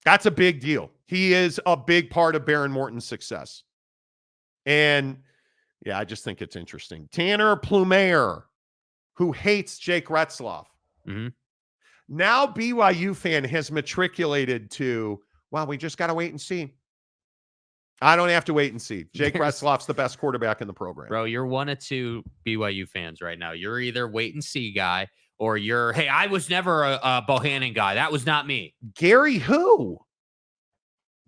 that's a big deal. He is a big part of Baron Morton's success. And, I just think it's interesting. Tanner Plumeyer, who hates Jake Retzloff. Mm-hmm. Now BYU fan has matriculated to, we just got to wait and see. I don't have to wait and see. Jake Retzloff's the best quarterback in the program. Bro, you're one of two BYU fans right now. You're either wait and see guy, or you're, hey, I was never a Bohannon guy. That was not me. Gary who?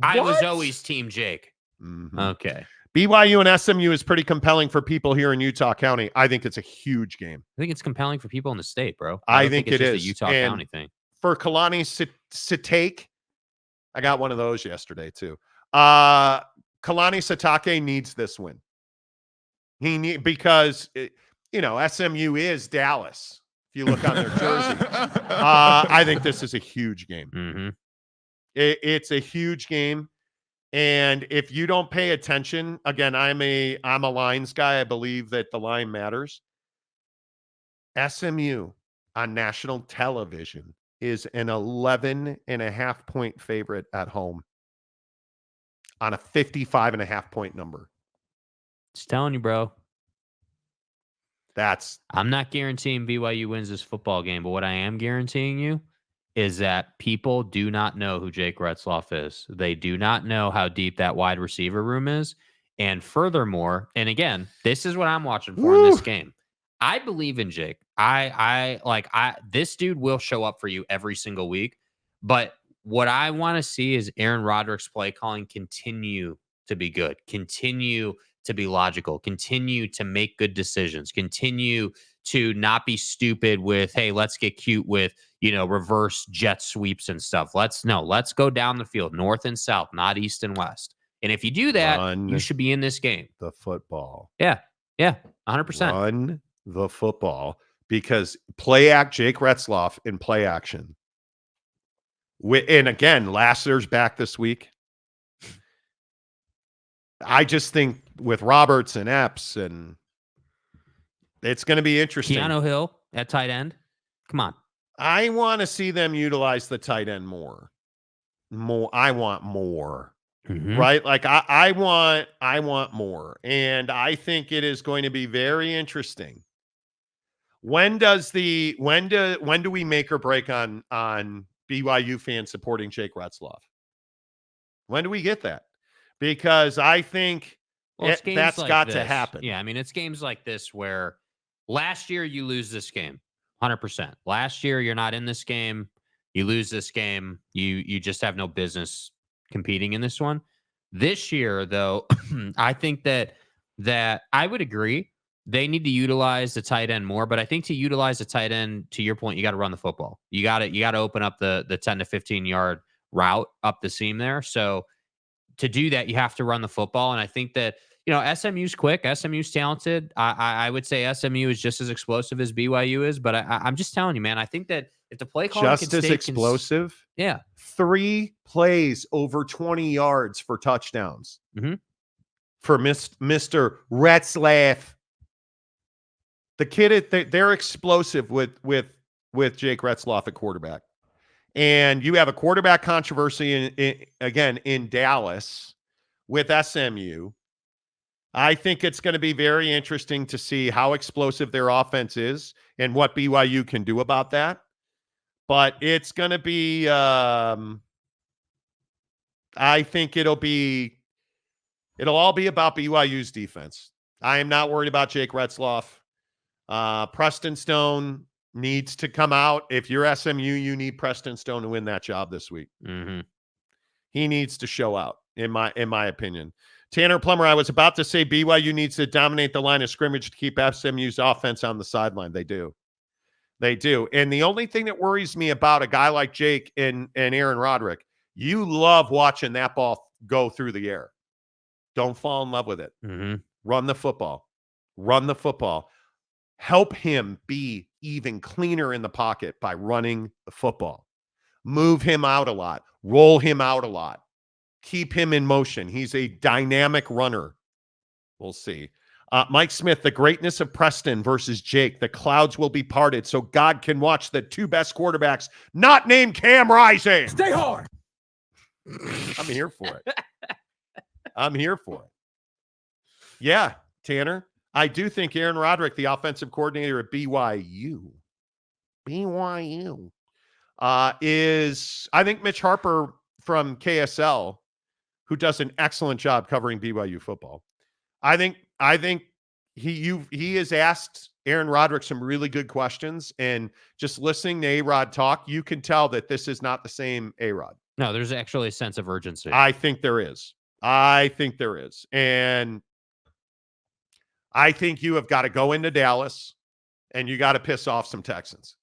I was always Team Jake. Mm-hmm. Okay. BYU and SMU is pretty compelling for people here in Utah County. I think it's a huge game. I think it's compelling for people in the state, bro. I think it's it just is a Utah County thing. For Kalani Sitake, I got one of those yesterday too. Kalani Sitake needs this win. Because SMU is Dallas. If you look on their jersey, I think this is a huge game. Mm-hmm. It's a huge game. And if you don't pay attention, again, I'm a lines guy. I believe that the line matters. SMU on national television is an 11.5 point favorite at home on a 55.5 point number. Just telling you, bro. I'm not guaranteeing BYU wins this football game, but what I am guaranteeing you is that people do not know who Jake Retzloff is. They do not know how deep that wide receiver room is. And furthermore, and again, this is what I'm watching for in this game. I believe in Jake. This dude will show up for you every single week. But what I want to see is Aaron Roderick's play calling continue to be good, continue to be logical, continue to make good decisions, continue to not be stupid with, hey, let's get cute with, reverse jet sweeps and stuff. Let's go down the field, north and south, not east and west. And if you do that, you should be in this game. The football. Yeah, 100%. Run the football, because Jake Retzloff in play action. And again, Lassiter's back this week. I just think with Roberts and Epps, and it's going to be interesting. Keanu Hill at tight end. Come on. I want to see them utilize the tight end more. I want more. Mm-hmm. Right? Like I want more. And I think it is going to be very interesting. When do we make or break on BYU fans supporting Jake Retzloff? When do we get that? Because I think that's like got to happen. Yeah, I mean, it's games like this where last year you lose this game, 100%. Last year you're not in this game, you lose this game, you just have no business competing in this one. This year, though, I think that I would agree they need to utilize the tight end more. But I think to utilize the tight end, to your point, you got to run the football. You got to open up the 10 to 15 yard route up the seam there. So to do that, you have to run the football. And I think that, SMU's quick. SMU's talented. I would say SMU is just as explosive as BYU is, but I'm just telling you, man, I think that if the play calling Just as explosive. yeah. 3 plays over 20 yards for touchdowns for Mr. Retzlaff. The kid, they're explosive with Jake Retzlaff at quarterback. And you have a quarterback controversy again in Dallas with SMU. I think it's going to be very interesting to see how explosive their offense is and what BYU can do about that. But it's going to be, I think it'll all be about BYU's defense. I am not worried about Jake Retzlaff. Preston Stone needs to come out. If you're SMU, you need Preston Stone to win that job this week. He needs to show out, in my opinion. Tanner Plummer, I was about to say BYU needs to dominate the line of scrimmage to keep SMU's offense on the sideline. They do. They do. And the only thing that worries me about a guy like Jake and Aaron Roderick, you love watching that ball go through the air. Don't fall in love with it. Run the football. Run the football. Help him be even cleaner in the pocket by running the football. Move him out a lot. Roll him out a lot. Keep him in motion. He's a dynamic runner. We'll see. Mike Smith, the greatness of Preston versus Jake. The clouds will be parted so God can watch the 2 best quarterbacks not named Cam Rising. Stay hard. I'm here for it. I'm here for it. Yeah, Tanner. I do think Aaron Roderick, the offensive coordinator at BYU, is, I think Mitch Harper from KSL, who does an excellent job covering BYU football. I think he has asked Aaron Roderick some really good questions, and just listening to A-Rod talk, you can tell that this is not the same A-Rod. No, there's actually a sense of urgency. I think there is. And I think you have got to go into Dallas and you got to piss off some Texans.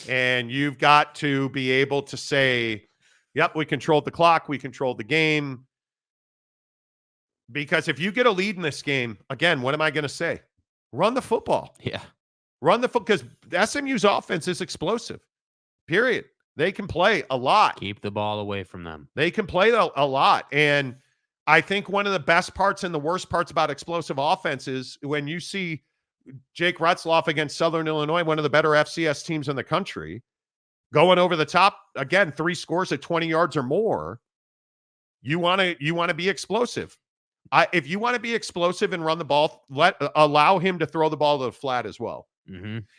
And you've got to be able to say, yep, we controlled the clock. We controlled the game. Because if you get a lead in this game, again, what am I going to say? Run the football. Yeah. Run the football, because SMU's offense is explosive, period. They can play a lot. Keep the ball away from them. They can play a lot. And I think one of the best parts and the worst parts about explosive offense is when you see Jake Retzlaff against Southern Illinois, one of the better FCS teams in the country, going over the top, again, 3 scores at 20 yards or more. You want to be explosive. If you want to be explosive and run the ball, allow him to throw the ball to the flat as well.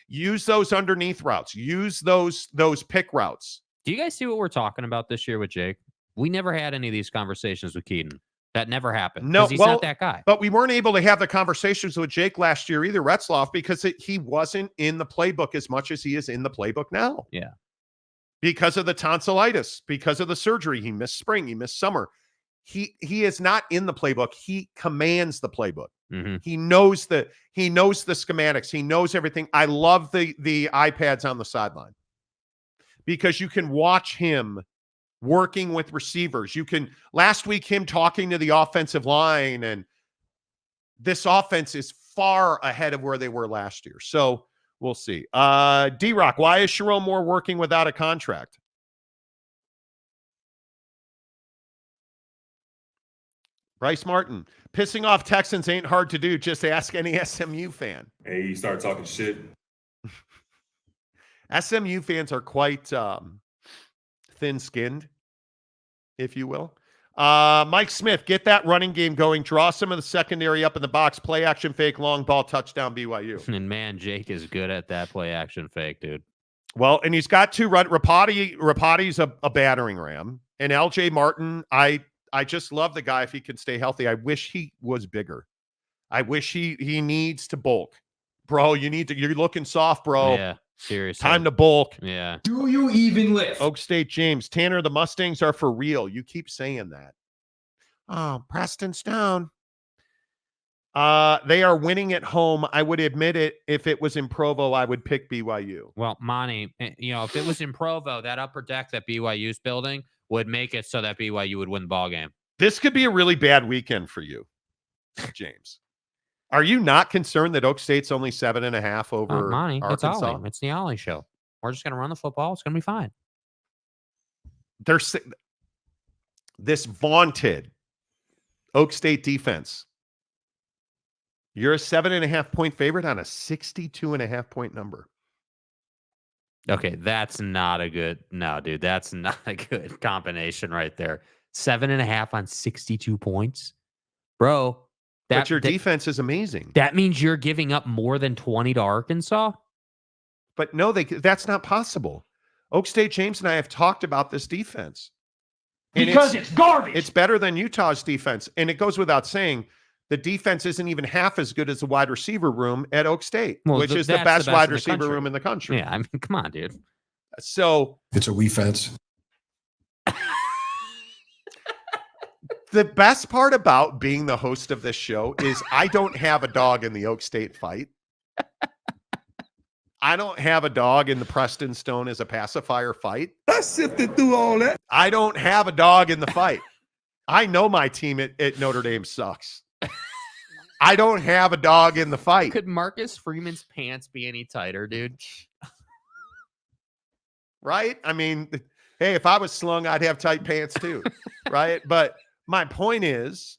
Use those underneath routes. Use those pick routes. Do you guys see what we're talking about this year with Jake? We never had any of these conversations with Keaton. That never happened. No, he's not that guy. But we weren't able to have the conversations with Jake last year either, Retzlaff, because he wasn't in the playbook as much as he is in the playbook now. Yeah. Because of the tonsillitis, because of the surgery. He missed spring. He missed summer. He is not in the playbook. He commands the playbook. He knows the schematics. He knows everything. I love the iPads on the sideline because you can watch him working with receivers. Last week, him talking to the offensive line, and this offense is far ahead of where they were last year. So we'll see. D-Rock, why is Sherrone Moore working without a contract? Bryce Martin, pissing off Texans ain't hard to do. Just ask any SMU fan. Hey, you start talking shit. SMU fans are quite thin-skinned, if you will. Mike Smith, get that running game going. Draw some of the secondary up in the box. Play action fake, long ball, touchdown, BYU. And man, Jake is good at that play action fake, dude. Well, and he's got 2 run. Rapati's a battering ram. And LJ Martin, I just love the guy if he can stay healthy. I wish he was bigger. I wish he needs to bulk. Bro, you're looking soft, bro. Yeah, seriously. Time to bulk. Yeah. Do you even lift? Oak State James. Tanner, the Mustangs are for real. You keep saying that. Oh, Preston Stone. They are winning at home. I would admit it. If it was in Provo, I would pick BYU. Well, Monty, if it was in Provo, that upper deck that BYU's building would make it so that BYU would win the ball game. This could be a really bad weekend for you. James. Are you not concerned that Oak State's only 7.5 over Monty, it's Arkansas? Ollie. It's the Ollie show. We're just going to run the football. It's going to be fine. There's this vaunted Oak State defense. You're a 7.5 point favorite on a 62.5 point number. Okay, that's not a good. No, dude, that's not a good combination right there. 7.5 on 62 points, bro. But your defense is amazing. That means you're giving up more than 20 to Arkansas. But no, that's not possible. Oak State, James and I have talked about this defense. And because it's garbage. It's better than Utah's defense. And it goes without saying, the defense isn't even half as good as the wide receiver room at Oak State, which is the best wide receiver room in the country. Yeah, I mean, come on, dude. So it's a wee fence. The best part about being the host of this show is I don't have a dog in the Oak State fight. I don't have a dog in the Preston Stone as a pacifier fight. I sifted through all that. I don't have a dog in the fight. I know my team at Notre Dame sucks. I don't have a dog in the fight. Could Marcus Freeman's pants be any tighter, dude? Right? I mean, hey, if I was slung, I'd have tight pants too. Right? But my point is,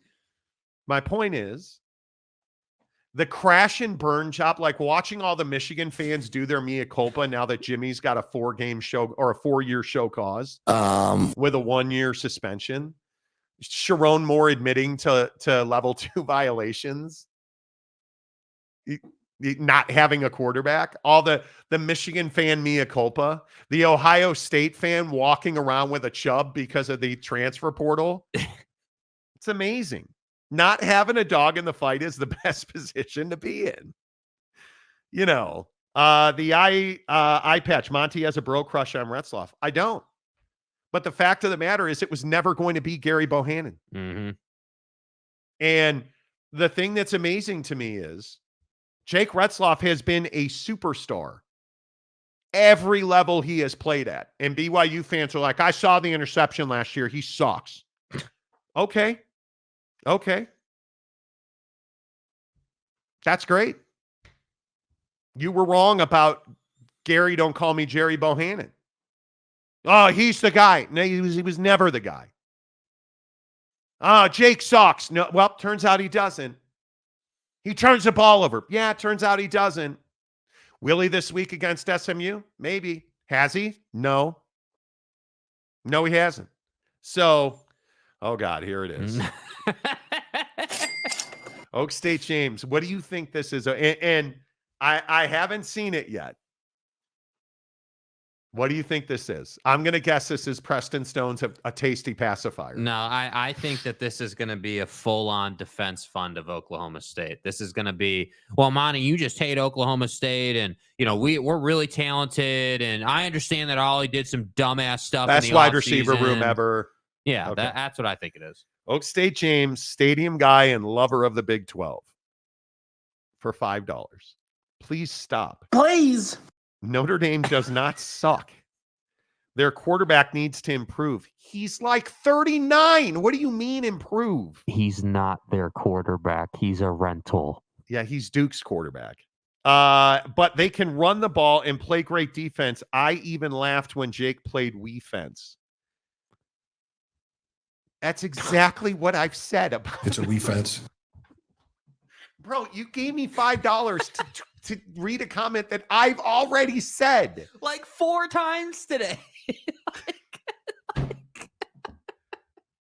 the crash and burn job, like watching all the Michigan fans do their mea culpa now that Jimmy's got a 4-game show or a 4-year show cause with a 1-year suspension. Sharon Moore admitting to level 2 violations, not having a quarterback, all the Michigan fan mea culpa, the Ohio State fan walking around with a chub because of the transfer portal. It's amazing. Not having a dog in the fight is the best position to be in. You know, the eye patch. Monty has a bro crush on Retzloff. I don't. But the fact of the matter is it was never going to be Gary Bohannon. Mm-hmm. And the thing that's amazing to me is Jake Retzloff has been a superstar every level he has played at. And BYU fans are like, I saw the interception last year. He sucks. Okay. That's great. You were wrong about Gary, don't call me Jerry Bohannon. Oh, he's the guy. No, he was never the guy. Oh, Jake sucks. No, well, turns out he doesn't. He turns the ball over. Yeah, it turns out he doesn't. Will he this week against SMU? Maybe. Has he? No. No, he hasn't. So, oh God, here it is. Oak State, James, what do you think this is? And I haven't seen it yet. What do you think this is? I'm going to guess this is Preston Stone's a tasty pacifier. No, I think that this is going to be a full-on defense fund of Oklahoma State. This is going to be, well, Monty, you just hate Oklahoma State, and you know we're really talented, and I understand that Ollie did some dumbass stuff. Best in the wide offseason. receiver room ever. Yeah, Okay. that's what I think it is. Oak State, James, stadium guy and lover of the Big 12 for $5. Please stop. Please. Notre Dame does not suck. Their quarterback needs to improve. He's like 39. What do you mean improve? He's not their quarterback. He's a rental. Yeah, he's Duke's quarterback. But they can run the ball and play great defense. I even laughed when Jake played Wii Fence. That's exactly what I've said about It's a wee fence. Bro, you gave me $5 to read a comment that I've already said. Like 4 times today.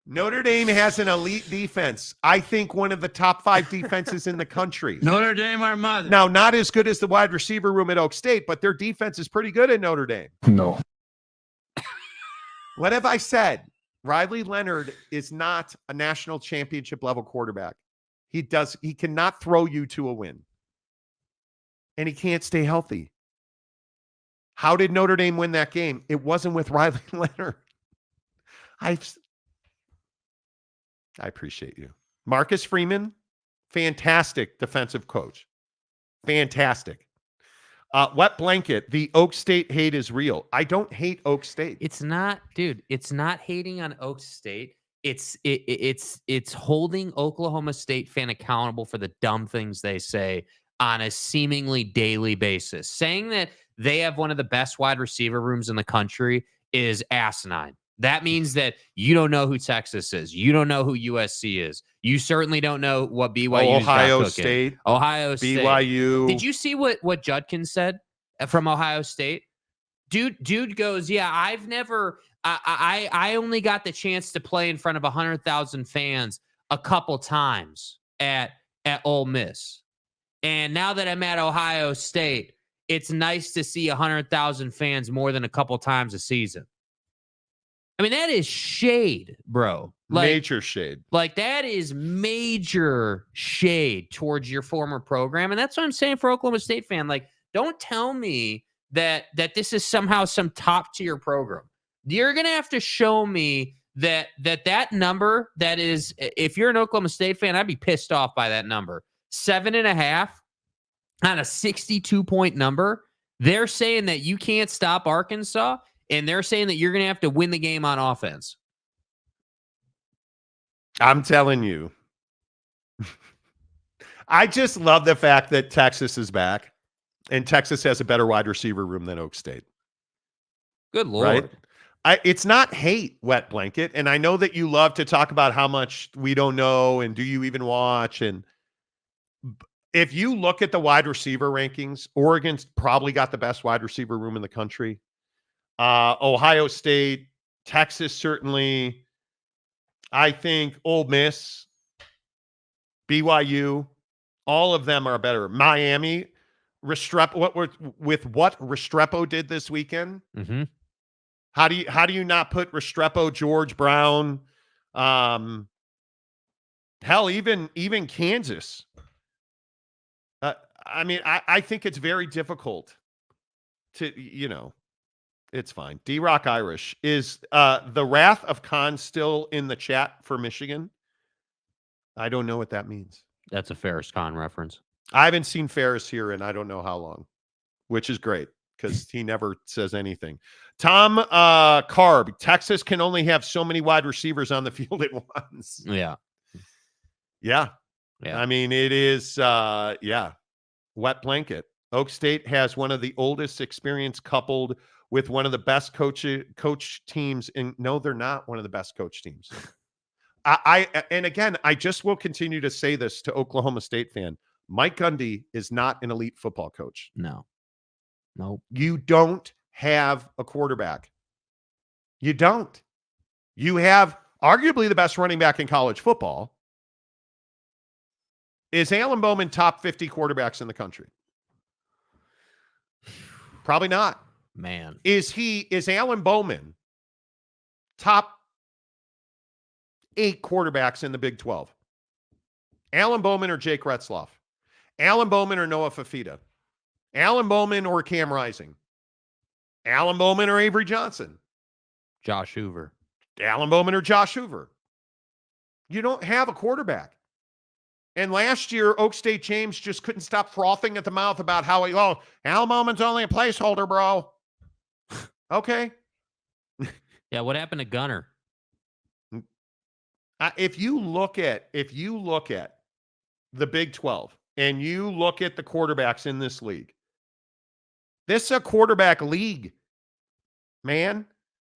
Notre Dame has an elite defense. I think one of the top 5 defenses in the country. Notre Dame, our mother. Now, not as good as the wide receiver room at Oak State, but their defense is pretty good at Notre Dame. No. What have I said? Riley Leonard is not a national championship level quarterback. He cannot throw you to a win. And he can't stay healthy. How did Notre Dame win that game? It wasn't with Riley Leonard. I appreciate you. Marcus Freeman, fantastic defensive coach. Fantastic. Wet blanket, the Oak State hate is real. I don't hate Oak State. It's not, dude. It's not hating on Oak State. it's holding Oklahoma State fan accountable for the dumb things they say on a seemingly daily basis. Saying that they have one of the best wide receiver rooms in the country is asinine. That means that you don't know who Texas is. You don't know who USC is. You certainly don't know what BYU's Ohio got cooking. State, Ohio State. BYU. Did you see what Judkins said from Ohio State? Dude goes, yeah, I've never, I only got the chance to play in front of 100,000 fans a couple times at Ole Miss. And now that I'm at Ohio State, it's nice to see 100,000 fans more than a couple times a season. I mean, that is shade, bro. Major shade. Like, that is major shade towards your former program. And that's what I'm saying for Oklahoma State fan. Like, don't tell me that this is somehow some top tier program. You're going to have to show me that number that is, if you're an Oklahoma State fan, I'd be pissed off by that number. 7.5 on a 62-point number. They're saying that you can't stop Arkansas, and they're saying that you're going to have to win the game on offense. I'm telling you. I just love the fact that Texas is back, and Texas has a better wide receiver room than Oak State. Good Lord. Right? It's not hate, Wet Blanket, and I know that you love to talk about how much we don't know and do you even watch. And if you look at the wide receiver rankings, Oregon's probably got the best wide receiver room in the country. Ohio State, Texas certainly. I think Ole Miss, BYU, all of them are better. Miami, what Restrepo did this weekend. Mm-hmm. How do you not put Restrepo, George Brown, hell, even Kansas? I mean, I think it's very difficult to, it's fine. D-Rock Irish. Is the Wrath of Khan still in the chat for Michigan? I don't know what that means. That's a Ferris Khan reference. I haven't seen Ferris here in I don't know how long, which is great because he never says anything. Tom Carb, Texas can only have so many wide receivers on the field at once. Yeah. I mean, it is, wet blanket. Oak State has one of the oldest experience coupled with one of the best coach teams. And no, they're not one of the best coach teams. And again, I just will continue to say this to Oklahoma State fan. Mike Gundy is not an elite football coach. No. Nope. You don't have a quarterback. You don't. You have arguably the best running back in college football. Is Alan Bowman top 50 quarterbacks in the country? Probably not. Man. Is Alan Bowman top 8 quarterbacks in the Big 12? Alan Bowman or Jake Retzloff? Alan Bowman or Noah Fafita? Alan Bowman or Cam Rising? Alan Bowman or Avery Johnson? Josh Hoover. Alan Bowman or Josh Hoover? You don't have a quarterback. And last year, Oak State James just couldn't stop frothing at the mouth about how, Alan Bowman's only a placeholder, bro. Okay. Yeah, what happened to Gunner? If you look at the Big 12 and you look at the quarterbacks in this league, this is a quarterback league, man.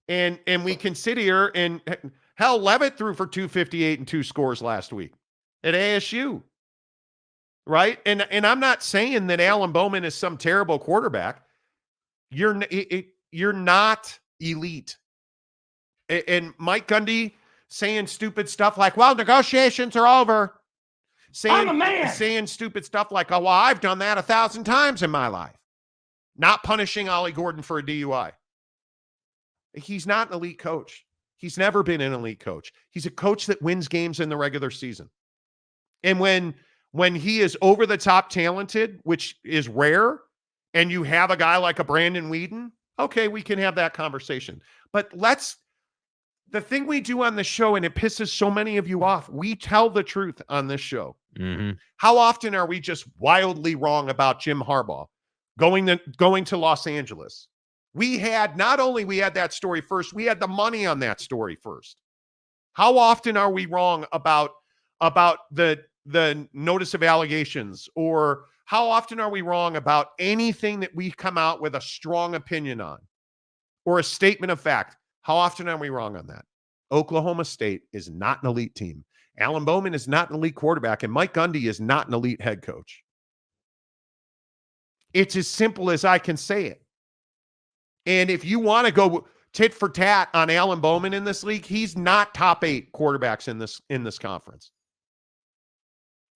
And we can sit here and hell, Levitt threw for 258 and 2 scores last week at ASU. Right? And I'm not saying that Alan Bowman is some terrible quarterback. You're not elite. And Mike Gundy saying stupid stuff like, well, negotiations are over. Saying stupid stuff like, oh, well, I've done that 1,000 times in my life. Not punishing Ollie Gordon for a DUI. He's not an elite coach. He's never been an elite coach. He's a coach that wins games in the regular season. And when he is over the top talented, which is rare, and you have a guy like a Brandon Whedon, okay, we can have that conversation. But the thing we do on this show, and it pisses so many of you off, we tell the truth on this show. Mm-hmm. How often are we just wildly wrong about Jim Harbaugh going to Los Angeles? We had that story first, we had the money on that story first. How often are we wrong about the notice of allegations, or how often are we wrong about anything that we come out with a strong opinion on or a statement of fact? How often are we wrong on that? Oklahoma State is not an elite team. Alan Bowman is not an elite quarterback, and Mike Gundy is not an elite head coach. It's as simple as I can say it. And if you want to go tit for tat on Alan Bowman in this league, he's not top 8 quarterbacks in this conference.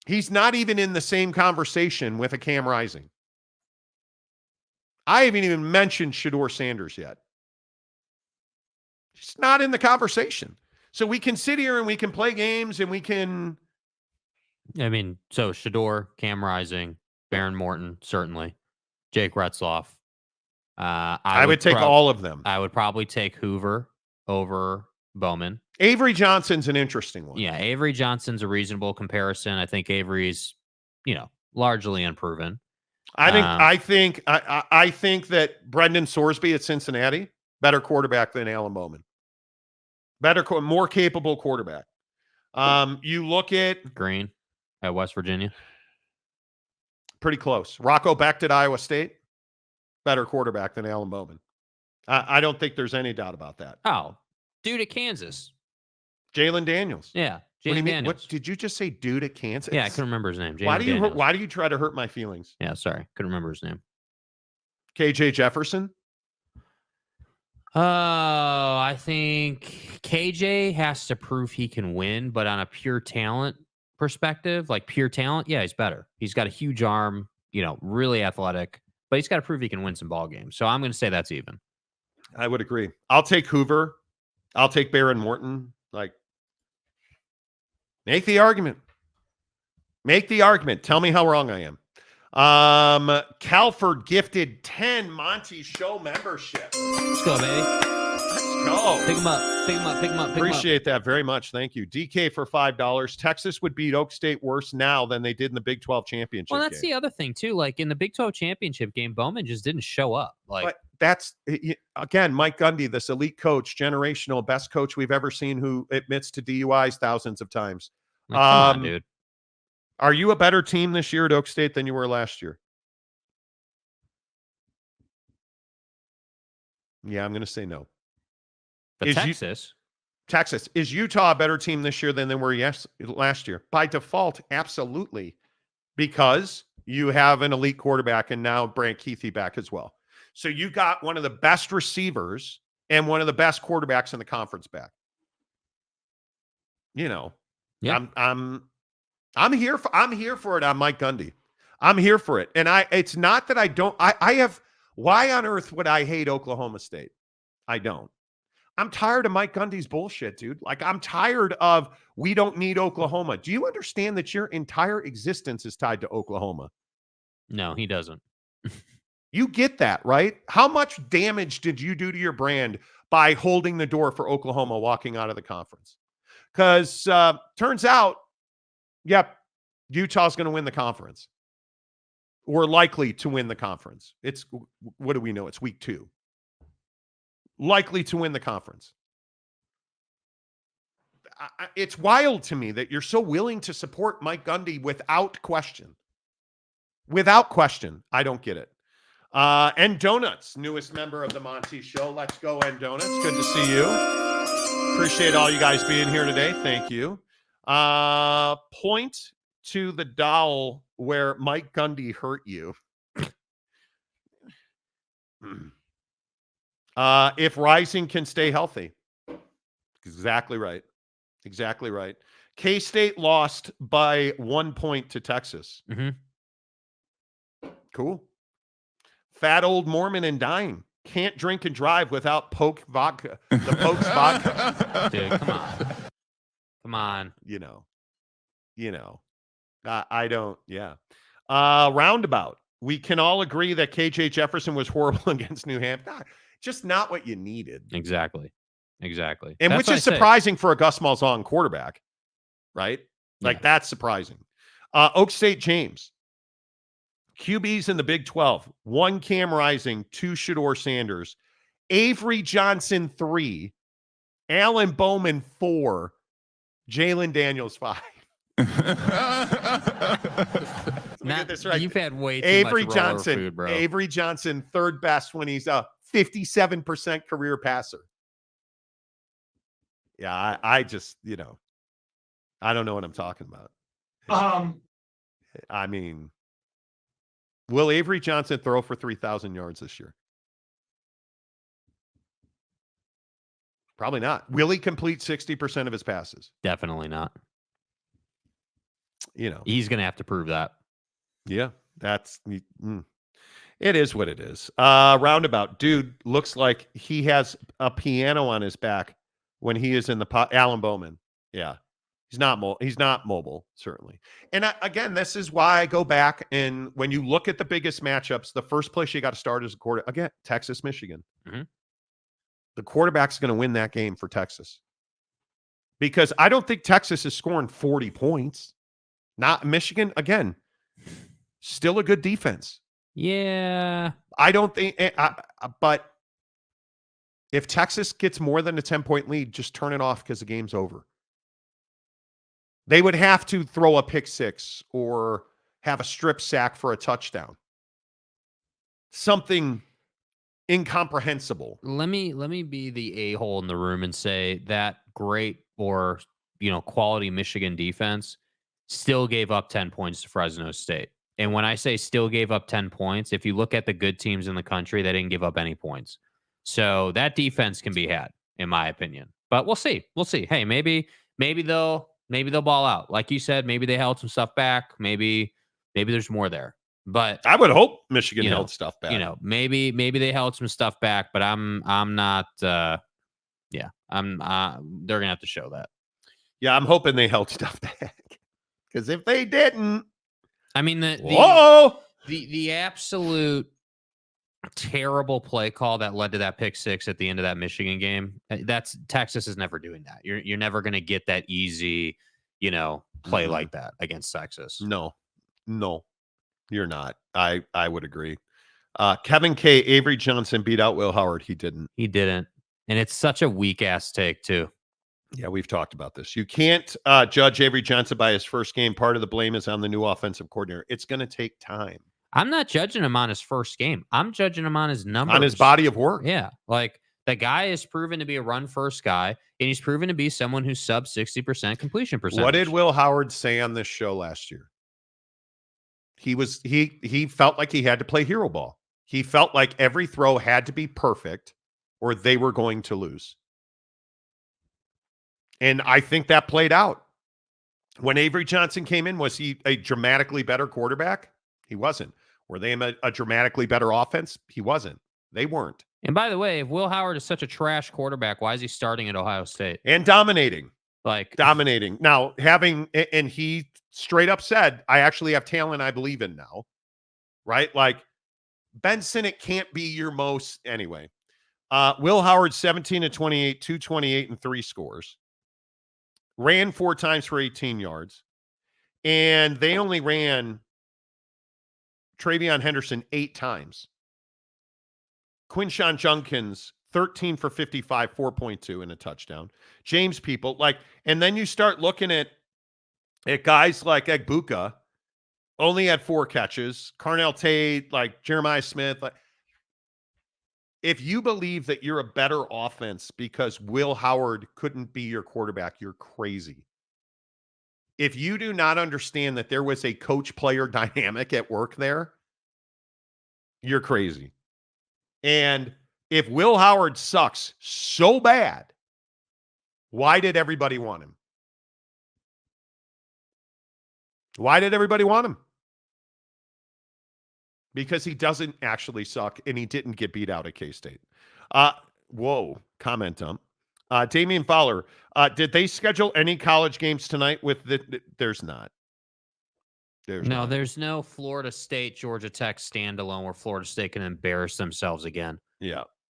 He's not even in the same conversation with a Cam Rising. I haven't even mentioned Shedeur Sanders yet. He's not in the conversation. So we can sit here and we can play games and we can. I mean, so Shedeur, Cam Rising, Baron Morton, certainly. Jake Retzloff. I would take all of them. I would probably take Hoover over Bowman. Avery Johnson's an interesting one. Yeah, Avery Johnson's a reasonable comparison. I think Avery's, largely unproven. I think that Brendan Sorsby at Cincinnati, better quarterback than Alan Bowman. More capable quarterback. You look at Green at West Virginia. Pretty close. Rocco Becht at Iowa State, better quarterback than Alan Bowman. I don't think there's any doubt about that. Oh, dude at Kansas. Jalen Daniels. Yeah, Jalen Daniels. What did you just say? Dude at Kansas? Yeah, I couldn't remember his name. Why Daniels. do you try to hurt my feelings? Yeah, sorry, couldn't remember his name. KJ Jefferson. I think KJ has to prove he can win, but on a pure talent perspective, like pure talent, yeah, he's better. He's got a huge arm, really athletic, but he's got to prove he can win some ball games. So I'm going to say that's even. I would agree. I'll take Hoover. I'll take Baron Morton. Make the argument. Make the argument. Tell me how wrong I am. Calford gifted 10 Monty Show membership. Let's go, baby. Let's go. Pick him up. Pick him up. Pick him up. Appreciate that very much. Thank you. DK for $5. Texas would beat Oak State worse now than they did in the Big 12 championship Well, that's game. the other thing, too. Like, in the Big 12 championship game, Bowman just didn't show up. But that's, again, Mike Gundy, this elite coach, generational, best coach we've ever seen, who admits to DUIs thousands of times. Come on, dude. Are you a better team this year at Oak State than you were last year? Yeah, I'm going to say no. But Texas. Is Utah a better team this year than they were last year? By default, absolutely. Because you have an elite quarterback and now Brant Keithy back as well. So you got one of the best receivers and one of the best quarterbacks in the conference back. Yeah. I'm here for it on Mike Gundy. I'm here for it. And it's not that I don't, I have, why on earth would I hate Oklahoma State? I don't. I'm tired of Mike Gundy's bullshit, dude. I'm tired of, we don't need Oklahoma. Do you understand that your entire existence is tied to Oklahoma? No, he doesn't. You get that, right? How much damage did you do to your brand by holding the door for Oklahoma walking out of the conference? Because turns out, yep, Utah's going to win the conference. Or likely to win the conference. It's, what do we know? It's week 2. Likely to win the conference. It's wild to me that you're so willing to support Mike Gundy without question. Without question. I don't get it. And Donuts, newest member of the Monty Show. Let's go, and Donuts. Good to see you. Appreciate all you guys being here today. Thank you. Point to the doll where Mike Gundy hurt you. If Rising can stay healthy. Exactly right. Exactly right. K-State lost by 1 point to Texas. Mm-hmm. Cool. Fat old Mormon and dying. Can't drink and drive without Poke vodka. The Poke's vodka. Dude, come on. Come on. I don't. Yeah. Roundabout. We can all agree that KJ Jefferson was horrible against New Hampshire. Just not what you needed. Exactly. And That's which what is surprising for a Gus Malzahn quarterback, right? That's surprising. Oak State James. QBs in the Big 12. 1 Cam Rising, 2 Shedeur Sanders. Avery Johnson 3. Alan Bowman 4. Jalen Daniels 5. Get this right. You've had way too Avery much roller Johnson, food, bro. Avery Johnson, third best when he's a 57% career passer. Yeah, I just, I don't know what I'm talking about. I mean, will Avery Johnson throw for 3,000 yards this year? Probably not. Will he complete 60% of his passes? Definitely not. You know, He's going to have to prove that. yeah, it is what it is. Roundabout dude looks like he has a piano on his back when he is in the Alan Bowman. Yeah. He's not mobile, certainly. And again, this is why I go back, and when you look at the biggest matchups, the first place you got to start is again, Texas, Michigan. Mm-hmm. The quarterback's going to win that game for Texas. Because I don't think Texas is scoring 40 points. Not Michigan, again, still a good defense. Yeah. I don't think, but if Texas gets more than a 10-point lead, just turn it off because the game's over. They would have to throw a pick six or have a strip sack for a touchdown. Something incomprehensible. Let me be the a-hole in the room and say that great or quality Michigan defense still gave up 10 points to Fresno State. And when I say still gave up 10 points, if you look at the good teams in the country, they didn't give up any points. So that defense can be had, in my opinion. But we'll see. We'll see. Hey, maybe they'll ball out. Like you said, maybe they held some stuff back. Maybe there's more there. But I would hope Michigan held stuff back. Maybe they held some stuff back, but I'm not they're gonna have to show that. Yeah, I'm hoping they held stuff back. Because if they didn't, I mean the absolute terrible play call that led to that pick six at the end of that Michigan game. That's Texas is never doing that. You're never going to get that easy, play like that against Texas. No, you're not. I would agree. Kevin K. Avery Johnson beat out Will Howard. He didn't. And it's such a weak ass take too. Yeah, we've talked about this. You can't judge Avery Johnson by his first game. Part of the blame is on the new offensive coordinator. It's going to take time. I'm not judging him on his first game. I'm judging him on his numbers. On his body of work. Yeah. Like the guy is proven to be a run first guy, and he's proven to be someone who's sub 60% completion percentage. What did Will Howard say on this show last year? He felt like he had to play hero ball. He felt like every throw had to be perfect or they were going to lose. And I think that played out. When Avery Johnson came in, was he a dramatically better quarterback? He wasn't. Were they a dramatically better offense? He wasn't. They weren't. And by the way, if Will Howard is such a trash quarterback, why is he starting at Ohio State? And dominating. Dominating. Now, and he straight up said, I actually have talent I believe in now. Right? Like, Ben Sinnott can't be your most, anyway. Will Howard, 17 to 28, 228 and 3 scores. Ran 4 times for 18 yards. And they only ran Travion Henderson 8 times. Quinshawn Junkins, 13 for 55, 4.2 and a touchdown. James People, and then you start looking at guys like Egbuka, only had 4 catches. Carnell Tate, Jeremiah Smith. If you believe that you're a better offense because Will Howard couldn't be your quarterback, you're crazy. If you do not understand that there was a coach-player dynamic at work there, you're crazy. And if Will Howard sucks so bad, why did everybody want him? Why did everybody want him? Because he doesn't actually suck, and he didn't get beat out at K-State. Whoa, comment dump. Damian Fowler, did they schedule any college games tonight with there's not. There's no Florida State, Georgia Tech standalone where Florida State can embarrass themselves again. Yeah.